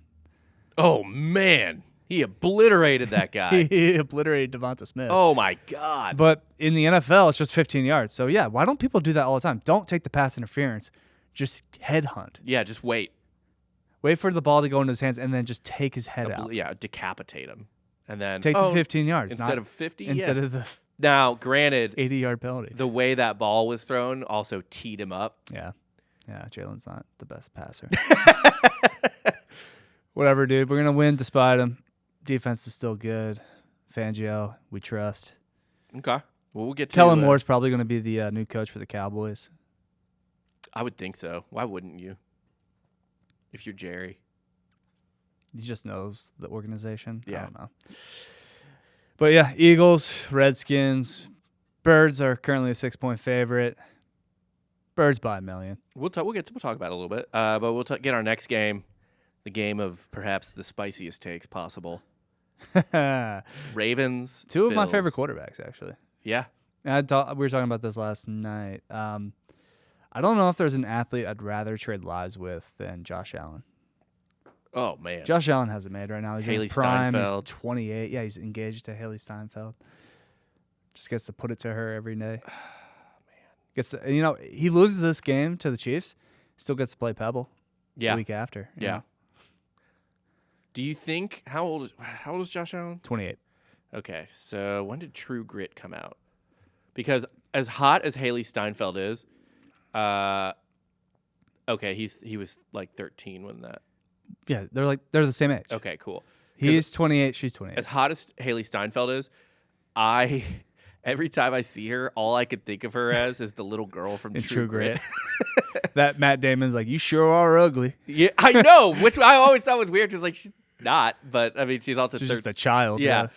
Oh man, he obliterated that guy. He obliterated Devonta Smith. Oh my god. But in the NFL, it's just 15 yards. So yeah, why don't people do that all the time? Don't take the pass interference. Just headhunt. Yeah, just wait. Wait for the ball to go into his hands and then just take his head out. Yeah, decapitate him. And then take the 15 yards instead of 50. Instead of the now, granted, 80-yard penalty. The way that ball was thrown also teed him up. Yeah, Jalen's not the best passer. Whatever, dude. We're gonna win despite him. Defense is still good. Fangio, we trust. Okay. Well, we'll get to Kellen Moore's probably gonna be the new coach for the Cowboys. I would think so. Why wouldn't you? If you're Jerry. He just knows the organization. Yeah. I don't know. But yeah, Eagles, Redskins, Birds are currently a 6-point favorite. Birds by 1 million. We'll talk about it a little bit. But we'll get our next game, the game of perhaps the spiciest takes possible. Ravens. 2 of Bills. my favorite quarterbacks, actually. Yeah. We were talking about this last night. I don't know if there's an athlete I'd rather trade lives with than Josh Allen. Oh, man. Josh Allen has it made right now. He's Haley in his prime. Steinfeld. He's 28. Yeah, he's engaged to Haley Steinfeld. Just gets to put it to her every day. Man. He loses this game to the Chiefs. Still gets to play Pebble the week after. Yeah. Do you think, how old is Josh Allen? 28. Okay, so when did True Grit come out? Because as hot as Haley Steinfeld is, he was like 13 when that. Yeah, they're the same age. Okay, cool. He's 28, she's 28. As hot as Haley Steinfeld is, every time I see her, all I could think of her as is the little girl from True Grit. That Matt Damon's like, you sure are ugly. Yeah, I know, which I always thought was weird because like she's not, but she's also just a child. Yeah.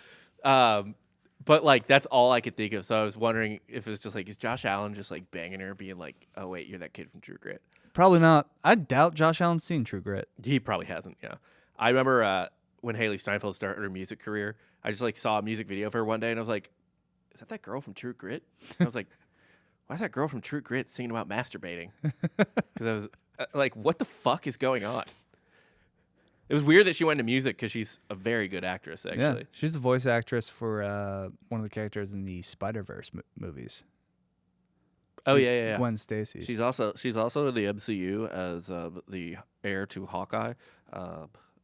But like that's all I could think of. So I was wondering if it was just like, is Josh Allen just like banging her, being like, oh wait, you're that kid from True Grit? Probably not. I doubt Josh Allen's seen True Grit. He probably hasn't. Yeah, I remember when Haley Steinfeld started her music career. I just like saw a music video of her one day, and I was like, "Is that girl from True Grit?" And I was like, "Why is that girl from True Grit singing about masturbating?" Because I was like, "What the fuck is going on?" It was weird that she went into music because she's a very good actress, actually. Yeah, she's the voice actress for one of the characters in the Spider-Verse movies. Oh yeah. Gwen Stacy. She's also in the MCU as the heir to Hawkeye.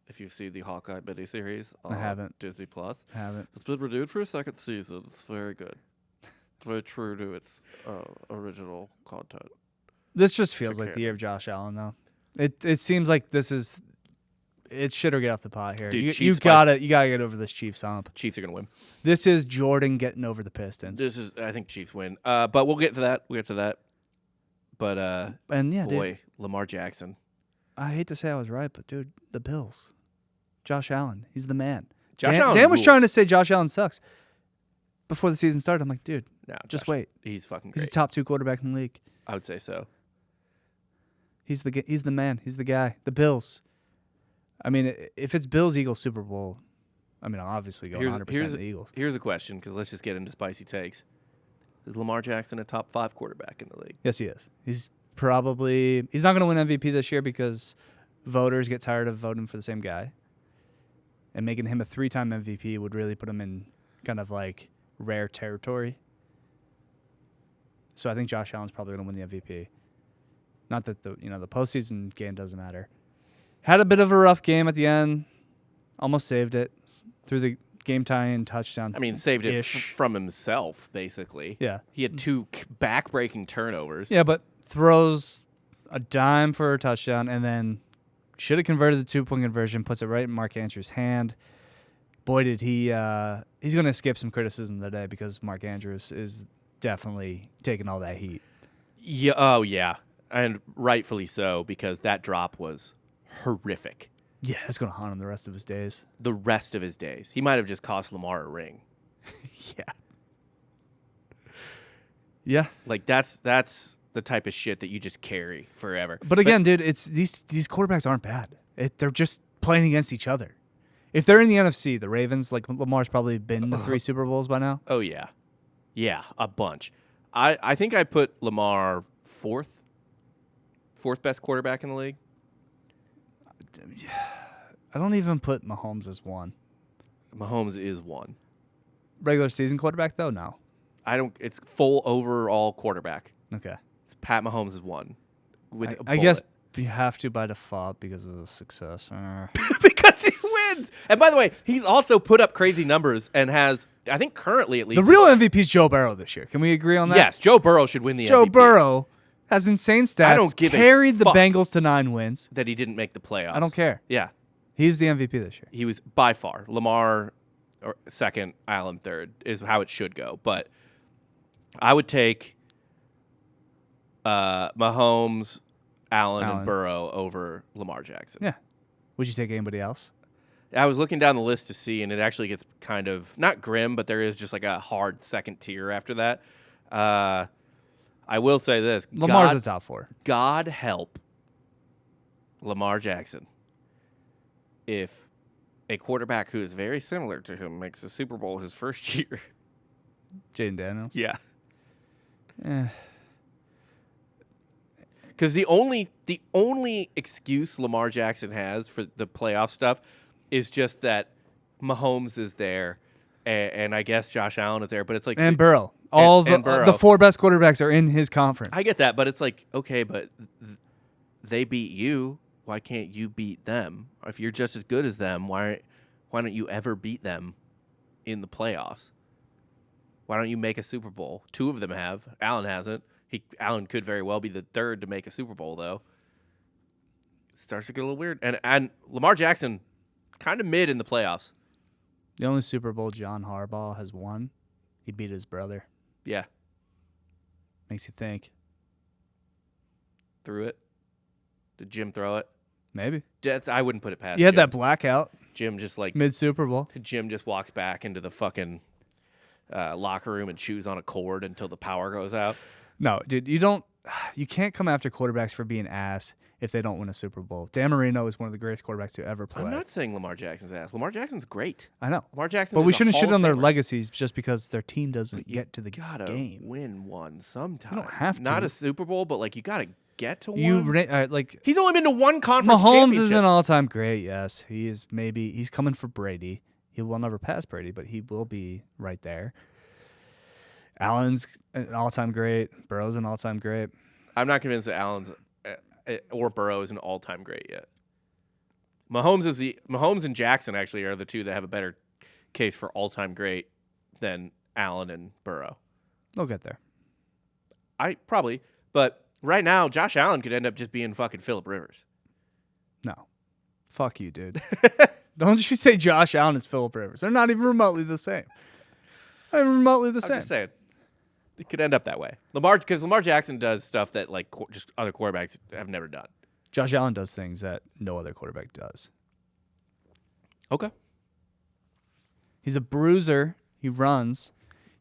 If you've seen the Hawkeye miniseries on I haven't. Disney Plus, I haven't. it's been renewed for a second season. It's very good. It's very true to its original content. This just feels like the year of Josh Allen, though. It seems like this is. It's shit or get off the pot here. Dude, You gotta get over this Chiefs hump. Chiefs are gonna win. This is Jordan getting over the Pistons. I think Chiefs win. But we'll get to that. But and yeah, boy, dude, Lamar Jackson. I hate to say I was right, but dude, the Bills. Josh Allen, he's the man. Allen Dan was rules. trying to say Josh Allen sucks before the season started. I'm like, dude, No, just Josh, wait. He's fucking great. He's a top 2 quarterback in the league. I would say so. He's the man. He's the guy. The Bills. I mean, if it's Bills Eagles Super Bowl, I mean, I'll obviously go 100% the Eagles. Here's a question, because let's just get into spicy takes. Is Lamar Jackson a top 5 quarterback in the league? Yes, he is. He's not going to win MVP this year because voters get tired of voting for the same guy. And making him a 3-time MVP would really put him in kind of like rare territory. So I think Josh Allen's probably going to win the MVP. Not that the postseason game doesn't matter. Had a bit of a rough game at the end. Almost saved it through the game tying touchdown. I mean, saved it from himself, basically. Yeah. He had 2 back-breaking turnovers. Yeah, but throws a dime for a touchdown and then should have converted the 2-point conversion, puts it right in Mark Andrews' hand. Boy, did he he's going to skip some criticism today because Mark Andrews is definitely taking all that heat. Yeah, oh, yeah. And rightfully so, because that drop was horrific. Yeah, it's going to haunt him the rest of his days. The rest of his days. He might have just cost Lamar a ring. Yeah. Like, that's the type of shit that you just carry forever. But again, dude, it's these quarterbacks aren't bad. They're just playing against each other. If they're in the NFC, the Ravens, like Lamar's probably been to 3 Super Bowls by now. Oh, yeah. Yeah, a bunch. I think I put Lamar fourth best quarterback in the league. I don't even put Mahomes as 1. Mahomes is 1. Regular season quarterback, though? No. It's full overall quarterback. Okay. Pat Mahomes is 1. I guess you have to by default because of the success. Because he wins. And by the way, he's also put up crazy numbers and has, I think currently at least. The real MVP is Joe Burrow this year. Can we agree on that? Yes, Joe Burrow should win the MVP. Joe Burrow has insane stats. I don't give carried the fuck Bengals to 9 wins. that he didn't make the playoffs. I don't care. Yeah. He's the MVP this year. He was by far. Lamar or second, Allen third is how it should go. But I would take Mahomes, Allen, and Burrow over Lamar Jackson. Yeah. Would you take anybody else? I was looking down the list to see, and it actually gets kind of, not grim, but there is just like a hard second tier after that. I will say this. Lamar's the top 4. God help Lamar Jackson if a quarterback who is very similar to him makes the Super Bowl his first year. Jaden Daniels? Yeah. Eh. Because the only excuse Lamar Jackson has for the playoff stuff is just that Mahomes is there, and I guess Josh Allen is there. But it's like and Burrow. Burrow. The 4 best quarterbacks are in his conference. I get that, but it's like, okay, but they beat you. Why can't you beat them? If you're just as good as them, why don't you ever beat them in the playoffs? Why don't you make a Super Bowl? 2 of them have. Allen hasn't. Allen could very well be the 3rd to make a Super Bowl, though. It starts to get a little weird. And Lamar Jackson, kind of mid in the playoffs. The only Super Bowl John Harbaugh has won, he beat his brother. Yeah. Makes you think. Threw it. Did Jim throw it? Maybe. I wouldn't put it past You had Jim. that blackout. Jim just like mid-Super Bowl. Jim just walks back into the fucking locker room and chews on a cord until the power goes out. No, dude, you can't come after quarterbacks for being ass if they don't win a Super Bowl. Dan Marino is one of the greatest quarterbacks to ever play. I'm not saying Lamar Jackson's ass. Lamar Jackson's great. I know. Lamar Jackson But we is a shouldn't Hall shit of on their Famer. legacies just because their team doesn't get to the gotta game. win one sometime. You don't have to. Not a Super Bowl, but like you gotta get to one? Like He's only been to one conference Mahomes championship. is an all-time great. Yes, he is. Maybe he's coming for Brady. He will never pass Brady, but he will be right there. Allen's an all-time great. Burrow's an all-time great. I'm not convinced that Allen's or Burrow is an all-time great yet. Mahomes and Jackson actually are the two that have a better case for all-time great than Allen and Burrow. They'll get there. But right now, Josh Allen could end up just being fucking Phillip Rivers. No. Fuck you, dude. Don't you say Josh Allen is Phillip Rivers. They're not even remotely the same. Not even remotely the same. I'm just saying. It could end up that way. Because Lamar Jackson does stuff that like just other quarterbacks have never done. Josh Allen does things that no other quarterback does. Okay. He's a bruiser. He runs.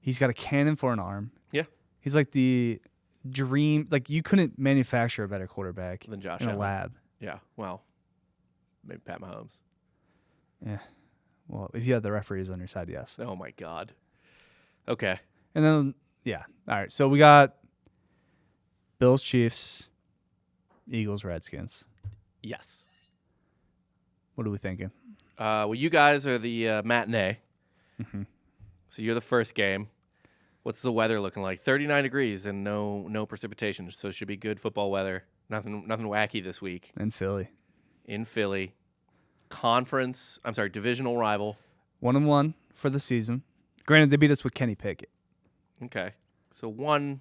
He's got a cannon for an arm. Yeah. He's like the dream. Like you couldn't manufacture a better quarterback Than Josh in Allen. a lab. Yeah. Well, maybe Pat Mahomes. Yeah. Well, if you had the referees on your side, yes. Oh my God. Okay. And then, yeah. All right. So we got Bills, Chiefs, Eagles, Redskins. Yes. What are we thinking? Well, you guys are the matinee. Mm-hmm. So you're the first game. What's the weather looking like? 39 degrees and no precipitation. So it should be good football weather. Nothing wacky this week. In Philly. In Philly. Divisional rival. 1-1 for the season. Granted, they beat us with Kenny Pickett. Okay. So one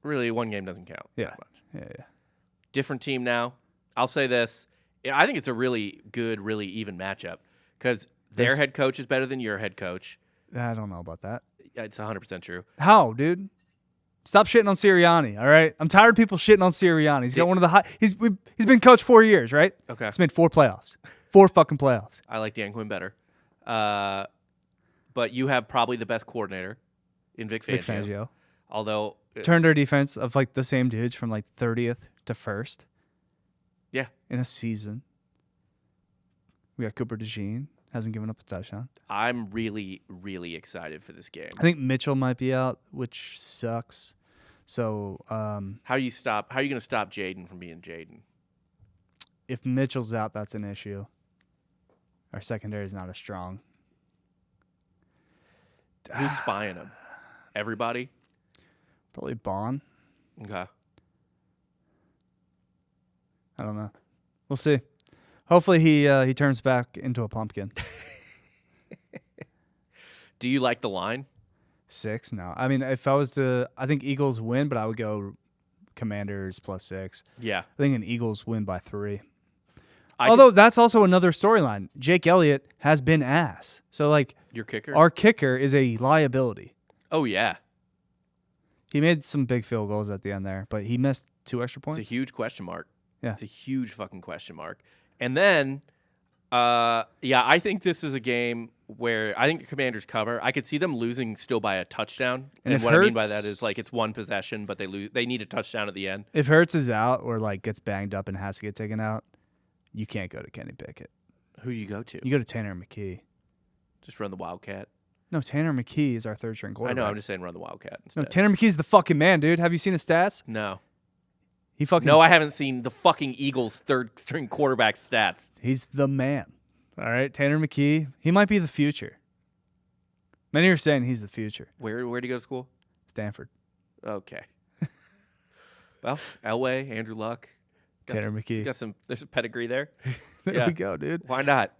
game doesn't count that much. Yeah. Different team now. I'll say this. I think it's a really good, really even matchup because their head coach is better than your head coach. I don't know about that. It's 100% true. How, dude? Stop shitting on Sirianni, all right? I'm tired of people shitting on Sirianni. He's got one of the high. He's been coached 4 years, right? Okay. He's made 4 playoffs. 4 fucking playoffs. I like Dan Quinn better. But you have probably the best coordinator in Vic Fangio. Vic Fangio. Although turned our defense of like the same dudes from like 30th to 1st. Yeah. In a season. We got Cooper DeJean. Hasn't given up a touchdown. I'm really, really excited for this game. I think Mitchell might be out, which sucks. So how are you going to stop Jaden from being Jaden? If Mitchell's out, that's an issue. Our secondary is not as strong. Who's spying him? Everybody? Probably Bond. Okay. I don't know. We'll see. Hopefully he turns back into a pumpkin. Do you like the line? 6? No. I mean, if I was to, I think Eagles win, but I would go Commanders +6. Yeah. I think an Eagles win by 3. Although that's also another storyline. Jake Elliott has been ass. So like your kicker? Our kicker is a liability. Oh yeah. He made some big field goals at the end there, but he missed 2 extra points. It's a huge question mark. Yeah. It's a huge fucking question mark. And then I think this is a game where I think the Commanders cover. I could see them losing still by a touchdown. And what I mean by that is like it's one possession, but they need a touchdown at the end. If Hurts is out or like gets banged up and has to get taken out, you can't go to Kenny Pickett. Who do you go to? You go to Tanner McKee. Just run the Wildcat. No, Tanner McKee is our 3rd string quarterback. I know. I'm just saying run the Wildcat instead. No, Tanner McKee's the fucking man, dude. Have you seen his stats? No. No, I haven't seen the fucking Eagles' 3rd string quarterback stats. He's the man. All right, Tanner McKee. He might be the future. Many are saying he's the future. Where'd he go to school? Stanford. Okay. Well, Elway, Andrew Luck. Tanner McKee. There's a pedigree there. There we go, dude. Why not?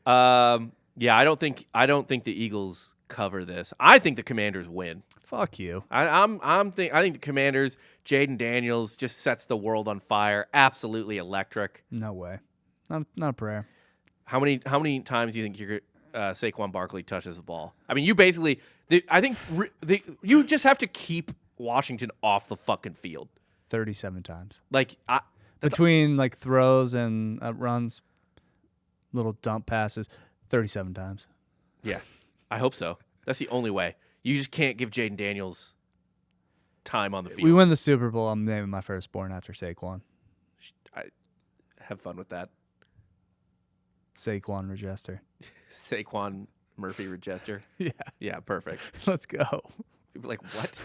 I don't think the Eagles cover this. I think the Commanders win. Fuck you. I think the Commanders, Jaden Daniels just sets the world on fire. Absolutely electric. No way. Not a prayer. How many times do you think Saquon Barkley touches the ball? I mean, you basically you just have to keep Washington off the fucking field 37 times. Like between like throws and runs, little dump passes, 37 times. Yeah, I hope so. That's the only way. You just can't give Jaden Daniels time on the field. We win the Super Bowl. I'm naming my firstborn after Saquon. Have fun with that. Saquon Regester. Saquon Murphy Regester. Yeah. Yeah, perfect. Let's go. People are like, what?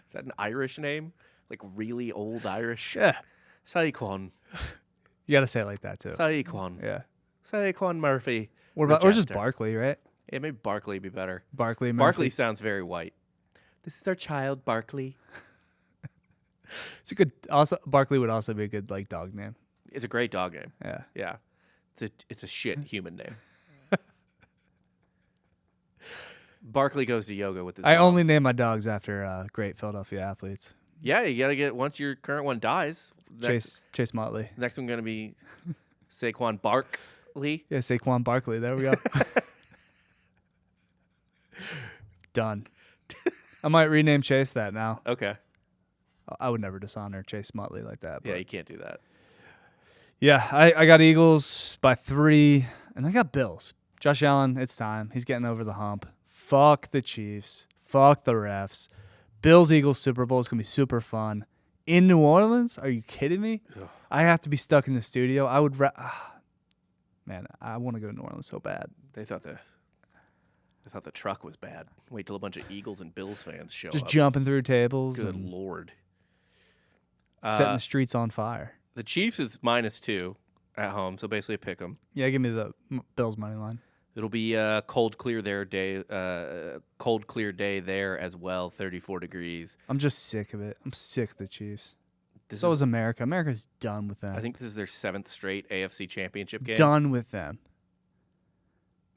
Is that an Irish name? Like really old Irish. Yeah. Saquon. You got to say it like that, too. Saquon. Yeah. Saquon Murphy. What about, or just Rejector. Barkley, right? Yeah, maybe Barkley would be better. Barkley. Barkley sounds very white. This is our child, Barkley. It's a good. Also, Barkley would also be a good like dog name. It's a great dog name. Yeah. Yeah. It's a shit human name. Barkley goes to yoga with his I mom. only name my dogs after great Philadelphia athletes. Yeah, you gotta get once your current one dies. Chase Motley. Next one gonna be Saquon Barkley. Yeah, Saquon Barkley. There we go. Done. I might rename Chase that now. Okay. I would never dishonor Chase Motley like that. Yeah, But you can't do that. yeah, I got Eagles by 3, and I got Bills. Josh Allen, it's time. He's getting over the hump. Fuck the Chiefs. Fuck the refs. Bills Eagles Super Bowl is gonna be super fun. In New Orleans? Are you kidding me? Ugh. I have to be stuck in the studio. I would. Man, I want to go to New Orleans so bad. They thought the truck was bad. Wait till a bunch of Eagles and Bills fans show Just up. jumping through tables Good and Lord. setting the streets on fire. The Chiefs is -2 at home, so basically a pick 'em. Yeah, give me the Bills money line. It'll be a cold, clear day there as well. 34 degrees. I'm just sick of it. I'm sick of the Chiefs. This So is, is America. America's done with them. I think this is their 7th straight AFC Championship game. Done with them.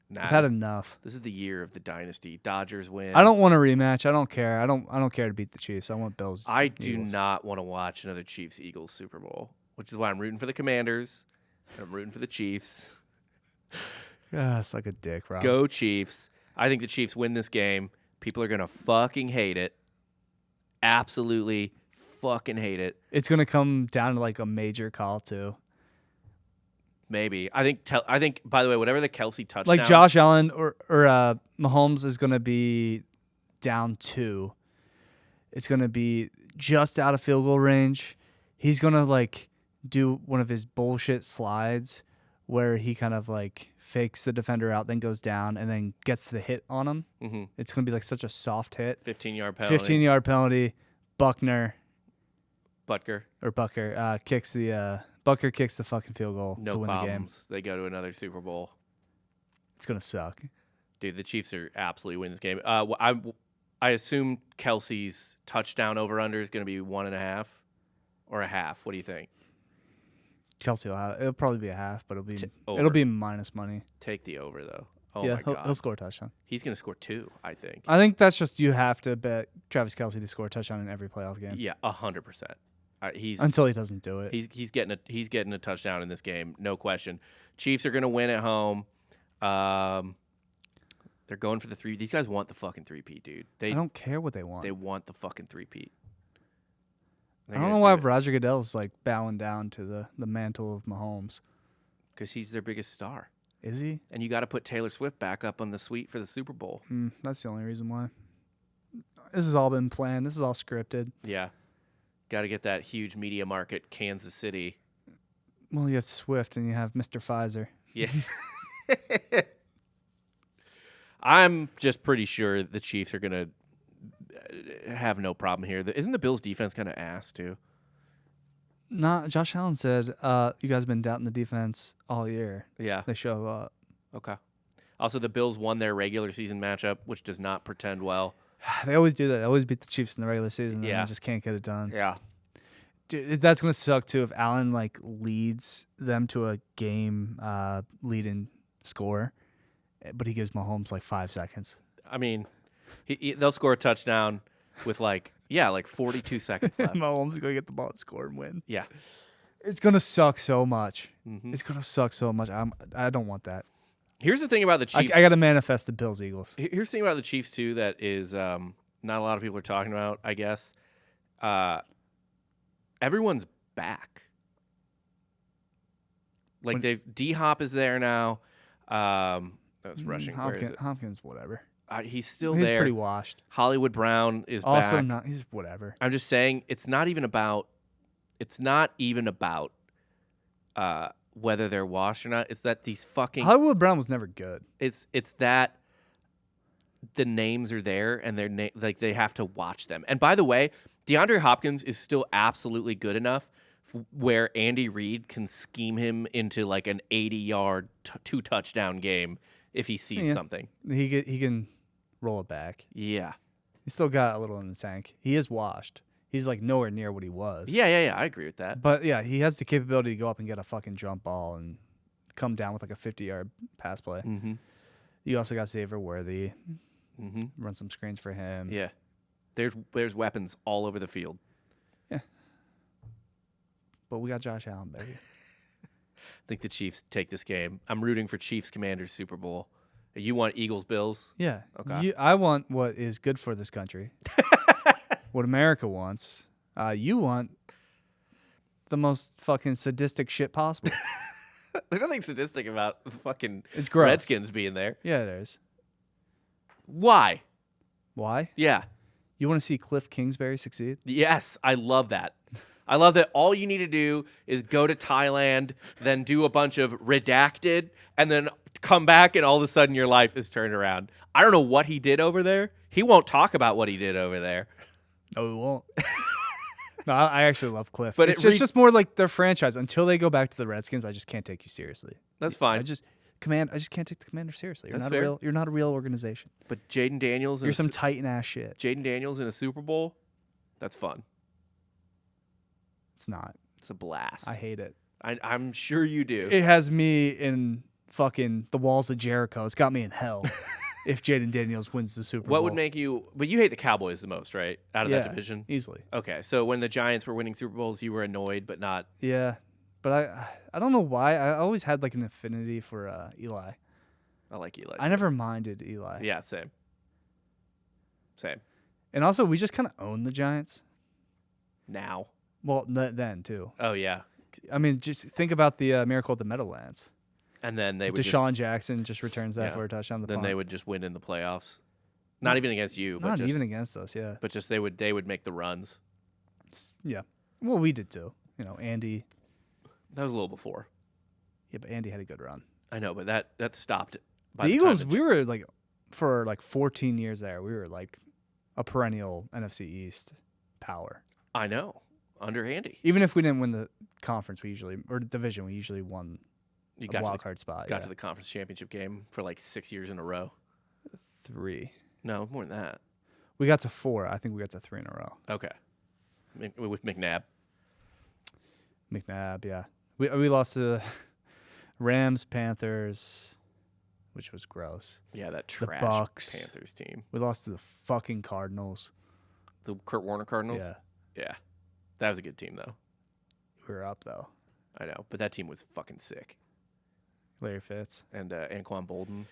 Nah, I've had this, enough. this is the year of the dynasty. Dodgers win. I don't want a rematch. I don't care. I don't care to beat the Chiefs. I want Bills. I do Eagles. not want to watch another Chiefs Eagles Super Bowl, which is why I'm rooting for the Commanders. And I'm rooting for the Chiefs. Suck a dick, Rob. Go Chiefs. I think the Chiefs win this game. People are going to fucking hate it. Absolutely fucking hate it. It's gonna come down to like a major call too. Maybe. I think by the way, whatever the Kelsey touchdown. Like Josh Allen or Mahomes is gonna be down 2. It's gonna be just out of field goal range. He's gonna like do one of his bullshit slides where he kind of like fakes the defender out, then goes down, and then gets the hit on him. Mm-hmm. It's going to be like such a soft hit. 15-yard penalty. 15-yard penalty. Bucker kicks the fucking field goal No to win problems. They go to another Super Bowl. It's going to suck. Dude, the Chiefs are absolutely winning this game. I assume Kelsey's touchdown over-under is going to be 1.5 or a half. What do you think? Kelsey it'll probably be a half, but over. it'll be minus money. Take the over, though. Oh, yeah, my God. he'll score a touchdown. He's going to score 2, I think. I think that's just you have to bet Travis Kelsey to score a touchdown in every playoff game. Yeah, 100%. Until he doesn't do it. He's getting a touchdown in this game, no question. Chiefs are going to win at home. They're going for the 3. These guys want the fucking 3-peat, dude. I don't care what they want. They want the fucking 3-peat. I don't know why Roger Goodell's like bowing down to the mantle of Mahomes. Because he's their biggest star. Is he? And you got to put Taylor Swift back up on the suite for the Super Bowl. That's the only reason why. This has all been planned. This is all scripted. Yeah. Got to get that huge media market, Kansas City. Well, you have Swift and you have Mr. Pfizer. Yeah. I'm just pretty sure the Chiefs are going to have no problem here. Isn't the Bills' defense kind of ass, too? Nah, Josh Allen said, you guys have been doubting the defense all year. Yeah. They show up. Okay. Also, the Bills won their regular season matchup, which does not pretend well. They always do that. They always beat the Chiefs in the regular season, and Yeah. they just can't get it done. Yeah. Dude, that's going to suck, too, if Allen, like, leads them to a game lead-in score, but he gives Mahomes, like, 5 seconds. I mean, they'll score a touchdown with, like 42 seconds left. Mahomes is going to get the ball and score and win. Yeah. It's going to suck so much. Mm-hmm. It's going to suck so much. I don't want that. Here's the thing about the Chiefs. I got to manifest the Bills-Eagles. Here's the thing about the Chiefs, too, that is not a lot of people are talking about, I guess. Everyone's back. Like, D-Hop is there now. That's rushing. Where is it? Hopkins, whatever. He's still He's there. pretty washed. Hollywood Brown is Also back. not. He's whatever. I'm just saying it's not even about whether they're washed or not. It's that these fucking Hollywood Brown was never good. it's that the names are there and they have to watch them. And by the way, DeAndre Hopkins is still absolutely good enough where Andy Reid can scheme him into like an 80-yard, 2-touchdown game if he sees something. He can roll it back. Yeah. He's still got a little in the tank. He is washed. He's like nowhere near what he was. Yeah. I agree with that. But yeah, he has the capability to go up and get a fucking jump ball and come down with like a 50-yard pass play. Mm-hmm. You also got Xavier Worthy. Mm-hmm. Run some screens for him. Yeah. There's weapons all over the field. Yeah. But we got Josh Allen, baby. I think the Chiefs take this game. I'm rooting for Chiefs Commanders Super Bowl. You want Eagles Bills? Yeah. Okay. I want what is good for this country. What America wants. You want the most fucking sadistic shit possible. There's nothing sadistic about the fucking It's gross. Redskins being there. Yeah, it is. Why? Why? Yeah. You want to see Cliff Kingsbury succeed? Yes, I love that. I love that all you need to do is go to Thailand, then do a bunch of redacted, and then come back, and all of a sudden your life is turned around. I don't know what he did over there. He won't talk about what he did over there. No, we won't. No, I actually love Cliff. But it's just more like their franchise. Until they go back to the Redskins, I just can't take you seriously. That's fine. I just can't take the Commander seriously. That's fair. You're not a real organization. But Jaden Daniels, You're some Titan ass shit. Jaden Daniels in a Super Bowl, that's fun. It's not. It's a blast. I hate it. I'm sure you do. It has me in fucking the walls of Jericho. It's got me in hell. If Jaden Daniels wins the Super Bowl. What would make you? But you hate the Cowboys the most, right? Out of that division, easily. Okay, so when the Giants were winning Super Bowls, you were annoyed, but not. Yeah, but I don't know why. I always had like an affinity for Eli. I like Eli. I never minded Eli. Yeah, same. And also, we just kind of own the Giants. Now. Well, then too. Oh yeah. I mean, just think about the Miracle at the Meadowlands. And then they would Deshaun Jackson just returns that for a touchdown. Then they would just win in the playoffs. Not even against you, but not just even against us. Yeah. But just they would make the runs. Yeah. Well, we did too. You know, Andy. That was a little before. Yeah, but Andy had a good run. I know, but that stopped. The Eagles, we were like for like 14 years there. We were like a perennial NFC East power. I know. Under Andy. Even if we didn't win the conference, or division, we usually won a wild card spot. Got to the conference championship game for like 6 years in a row. 3. No, more than that. We got to 4. I think we got to 3 in a row. Okay. With McNabb. McNabb, yeah. We lost to the Rams, Panthers, which was gross. Yeah, that trash Bucks. Panthers team. We lost to the fucking Cardinals. The Kurt Warner Cardinals? Yeah. Yeah. That was a good team, though. We were up, though. I know, but that team was fucking sick. Larry Fitz. And Anquan Bolden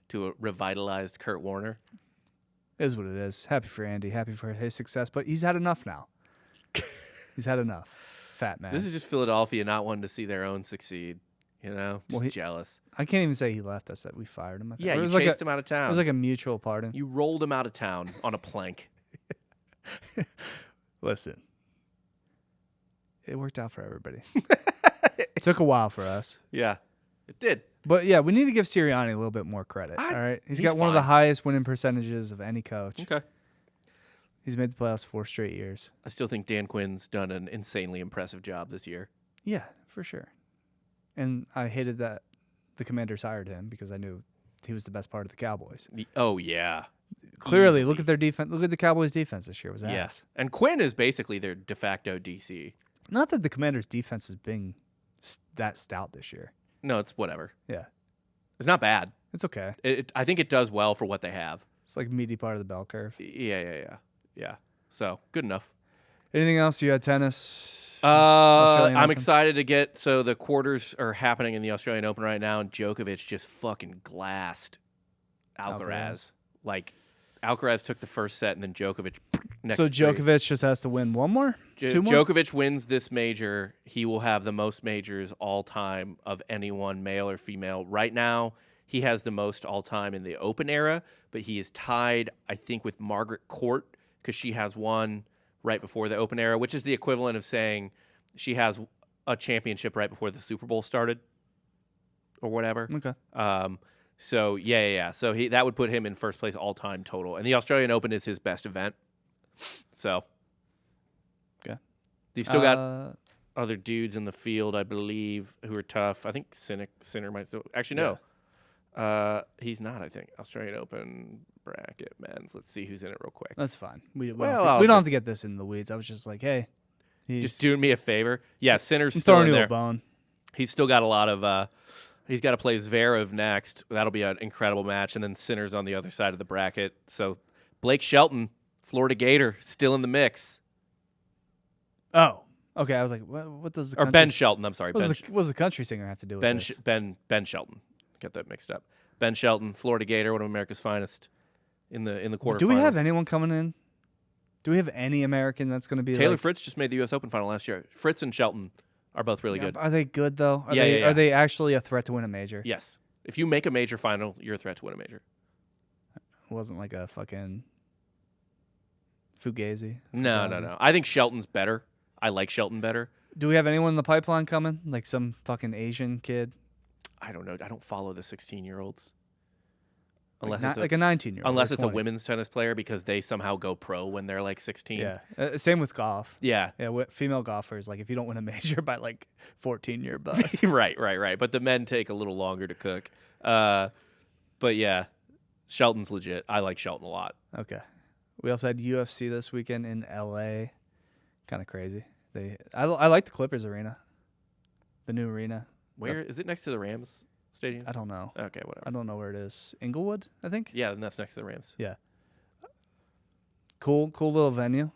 to a revitalized Kurt Warner. It is what it is. Happy for Andy. Happy for his success, but he's had enough now. He's had enough. Fat man. This is just Philadelphia not wanting to see their own succeed. You know? Just jealous. I can't even say he left us. That we fired him. Yeah, you chased him out of town. It was like a mutual pardon. You rolled him out of town on a plank. Listen. It worked out for everybody. It took a while for us. Yeah, it did. But yeah, we need to give Sirianni a little bit more credit. All right, he's got one of the highest winning percentages of any coach. Okay. He's made the playoffs 4 straight years. I still think Dan Quinn's done an insanely impressive job this year. Yeah, for sure. And I hated that the Commanders hired him because I knew he was the best part of the Cowboys. Oh yeah. Clearly, Easily. Look at their defense. Look at the Cowboys' defense this year. Was ass. Yes. And Quinn is basically their de facto DC. Not that the Commanders' defense has been that stout this year. No, it's whatever. Yeah. It's not bad. It's okay. I think it does well for what they have. It's like meaty part of the bell curve. Yeah. So, good enough. Anything else? You had tennis? I'm excited to get. So, the quarters are happening in the Australian Open right now, and Djokovic just fucking glassed Alcaraz. Like, Alcaraz took the first set, and then Djokovic next. So, Djokovic just has to win one more? 2 more? Djokovic wins this major. He will have the most majors all time of anyone, male or female. Right now, he has the most all time in the Open era, but he is tied, I think, with Margaret Court because she has one right before the Open era, which is the equivalent of saying she has a championship right before the Super Bowl started or whatever. Okay. So, yeah. So that would put him in first place all time total. And the Australian Open is his best event. So, You've still got other dudes in the field, I believe, who are tough. I think Sinner might still. Actually, no. He's not, I think. Australian Open bracket men's. Let's see who's in it real quick. That's fine. We don't Well, have to get this in the weeds. I was just like, hey. Just doing me a favor. Yeah, Sinner's I'm still throwing in you there. a bone. He's still got a lot of he's got to play Zverev next. That'll be an incredible match. And then Sinner's on the other side of the bracket. So Blake Shelton, Florida Gator, still in the mix. Oh. Okay, I was like, what does the Or Ben Shelton, I'm sorry. What does the country singer have to do with this? Ben Shelton. Get that mixed up. Ben Shelton, Florida Gator, one of America's finest in the quarterfinals. Do we have anyone coming in? Do we have any American that's going to be Taylor Fritz just made the U.S. Open final last year. Fritz and Shelton are both really good. Are they good, though? Yeah. Are they actually a threat to win a major? Yes. If you make a major final, you're a threat to win a major. It wasn't like a fucking Fugazi. No. I think Shelton's better. I like Shelton better. Do we have anyone in the pipeline coming? Like some fucking Asian kid? I don't know. I don't follow the 16-year-olds. Like a 19-year-old. Unless it's a women's tennis player because they somehow go pro when they're like 16. Yeah. Same with golf. Yeah. Yeah. Female golfers, like if you don't win a major by like 14, you're bust. Right. But the men take a little longer to cook. But yeah, Shelton's legit. I like Shelton a lot. Okay. We also had UFC this weekend in LA. Kind of crazy. I like the Clippers arena. The new arena. Where is it? Next to the Rams stadium? I don't know. Okay, whatever. I don't know where it is. Inglewood, I think. Yeah, and that's next to the Rams. Yeah. Cool little venue.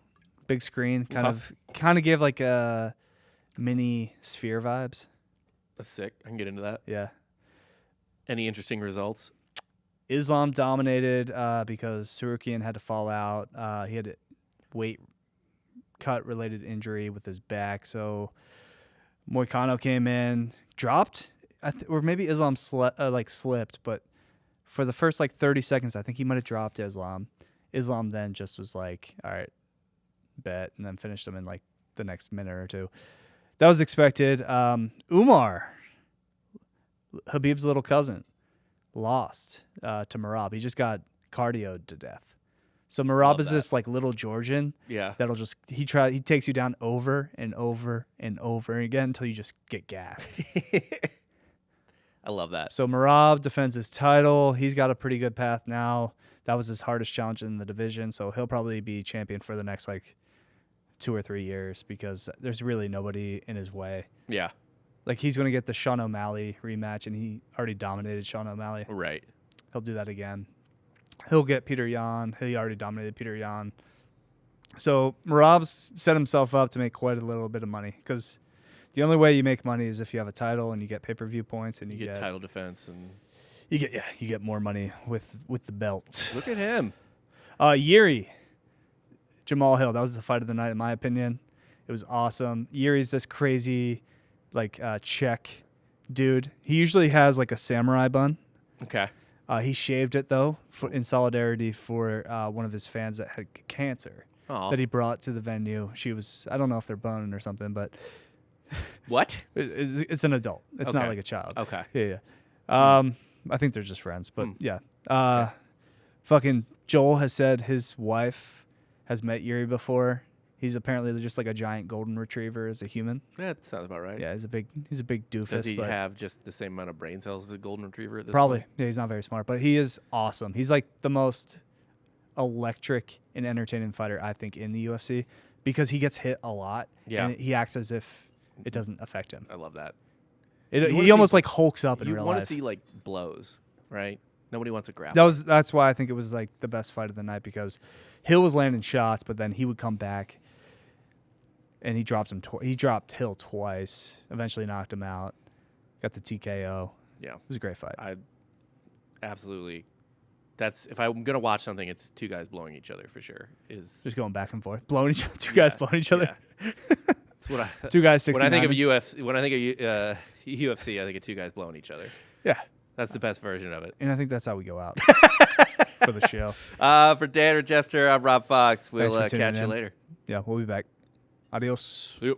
Big screen. Kind of gave like a mini Sphere vibes. That's sick. I can get into that. Yeah. Any interesting results? Islam dominated because Sarukian had to fall out. He had a weight cut related injury with his back. So Moicano came in, dropped, or maybe Islam slipped, but for the first 30 seconds, I think he might have dropped Islam. Islam then just was like, all right, bet, and then finished him in the next minute or two. That was expected. Umar, Habib's little cousin, lost to Merab. He just got cardioed to death. So Merab is this little Georgian. Yeah. That'll just he takes you down over and over and over again until you just get gassed. I love that. So Merab defends his title. He's got a pretty good path now. That was his hardest challenge in the division, so he'll probably be champion for the next 2 or 3 years because there's really nobody in his way. Yeah. He's going to get the Sean O'Malley rematch, and he already dominated Sean O'Malley. Right. He'll do that again. He'll get Peter Yan. He already dominated Peter Yan. So Merab's set himself up to make quite a little bit of money because the only way you make money is if you have a title and you get pay-per-view points and you get title defense and you get more money with the belt. Look at him. Yuri, Jamal Hill. That was the fight of the night in my opinion. It was awesome. Yuri's this crazy Czech dude. He usually has a samurai bun. Okay. He shaved it, though, in solidarity for one of his fans that had cancer that he brought to the venue. She was, I don't know if they're boning or something, but... What? It's an adult. It's not like a child. Okay. Yeah. I think they're just friends, but yeah. Fucking Joel has said his wife has met Yuri before. He's apparently just a giant golden retriever as a human. That sounds about right. Yeah, he's a big doofus. Does he have just the same amount of brain cells as a golden retriever at this probably. point? Yeah, he's not very smart, but he is awesome. He's the most electric and entertaining fighter, I think, in the UFC because he gets hit a lot. Yeah. And he acts as if it doesn't affect him. I love that. He almost hulks up in real life. You want to see blows, right? Nobody wants a grapple. That's why I think it was the best fight of the night because Hill was landing shots, but then he would come back. And he dropped him. He dropped Hill twice. Eventually knocked him out. Got the TKO. Yeah, it was a great fight. I absolutely. That's if I'm gonna watch something, it's two guys blowing each other for sure. Is just going back and forth, blowing each other. Two guys blowing each other. Yeah. That's what I. Two guys. 69. When I think of UFC, I think of two guys blowing each other. Yeah, that's the best version of it. And I think that's how we go out for the show. For Dan or Jester, I'm Rob Fox. We'll catch you later. Yeah, we'll be back. Adios. Yep.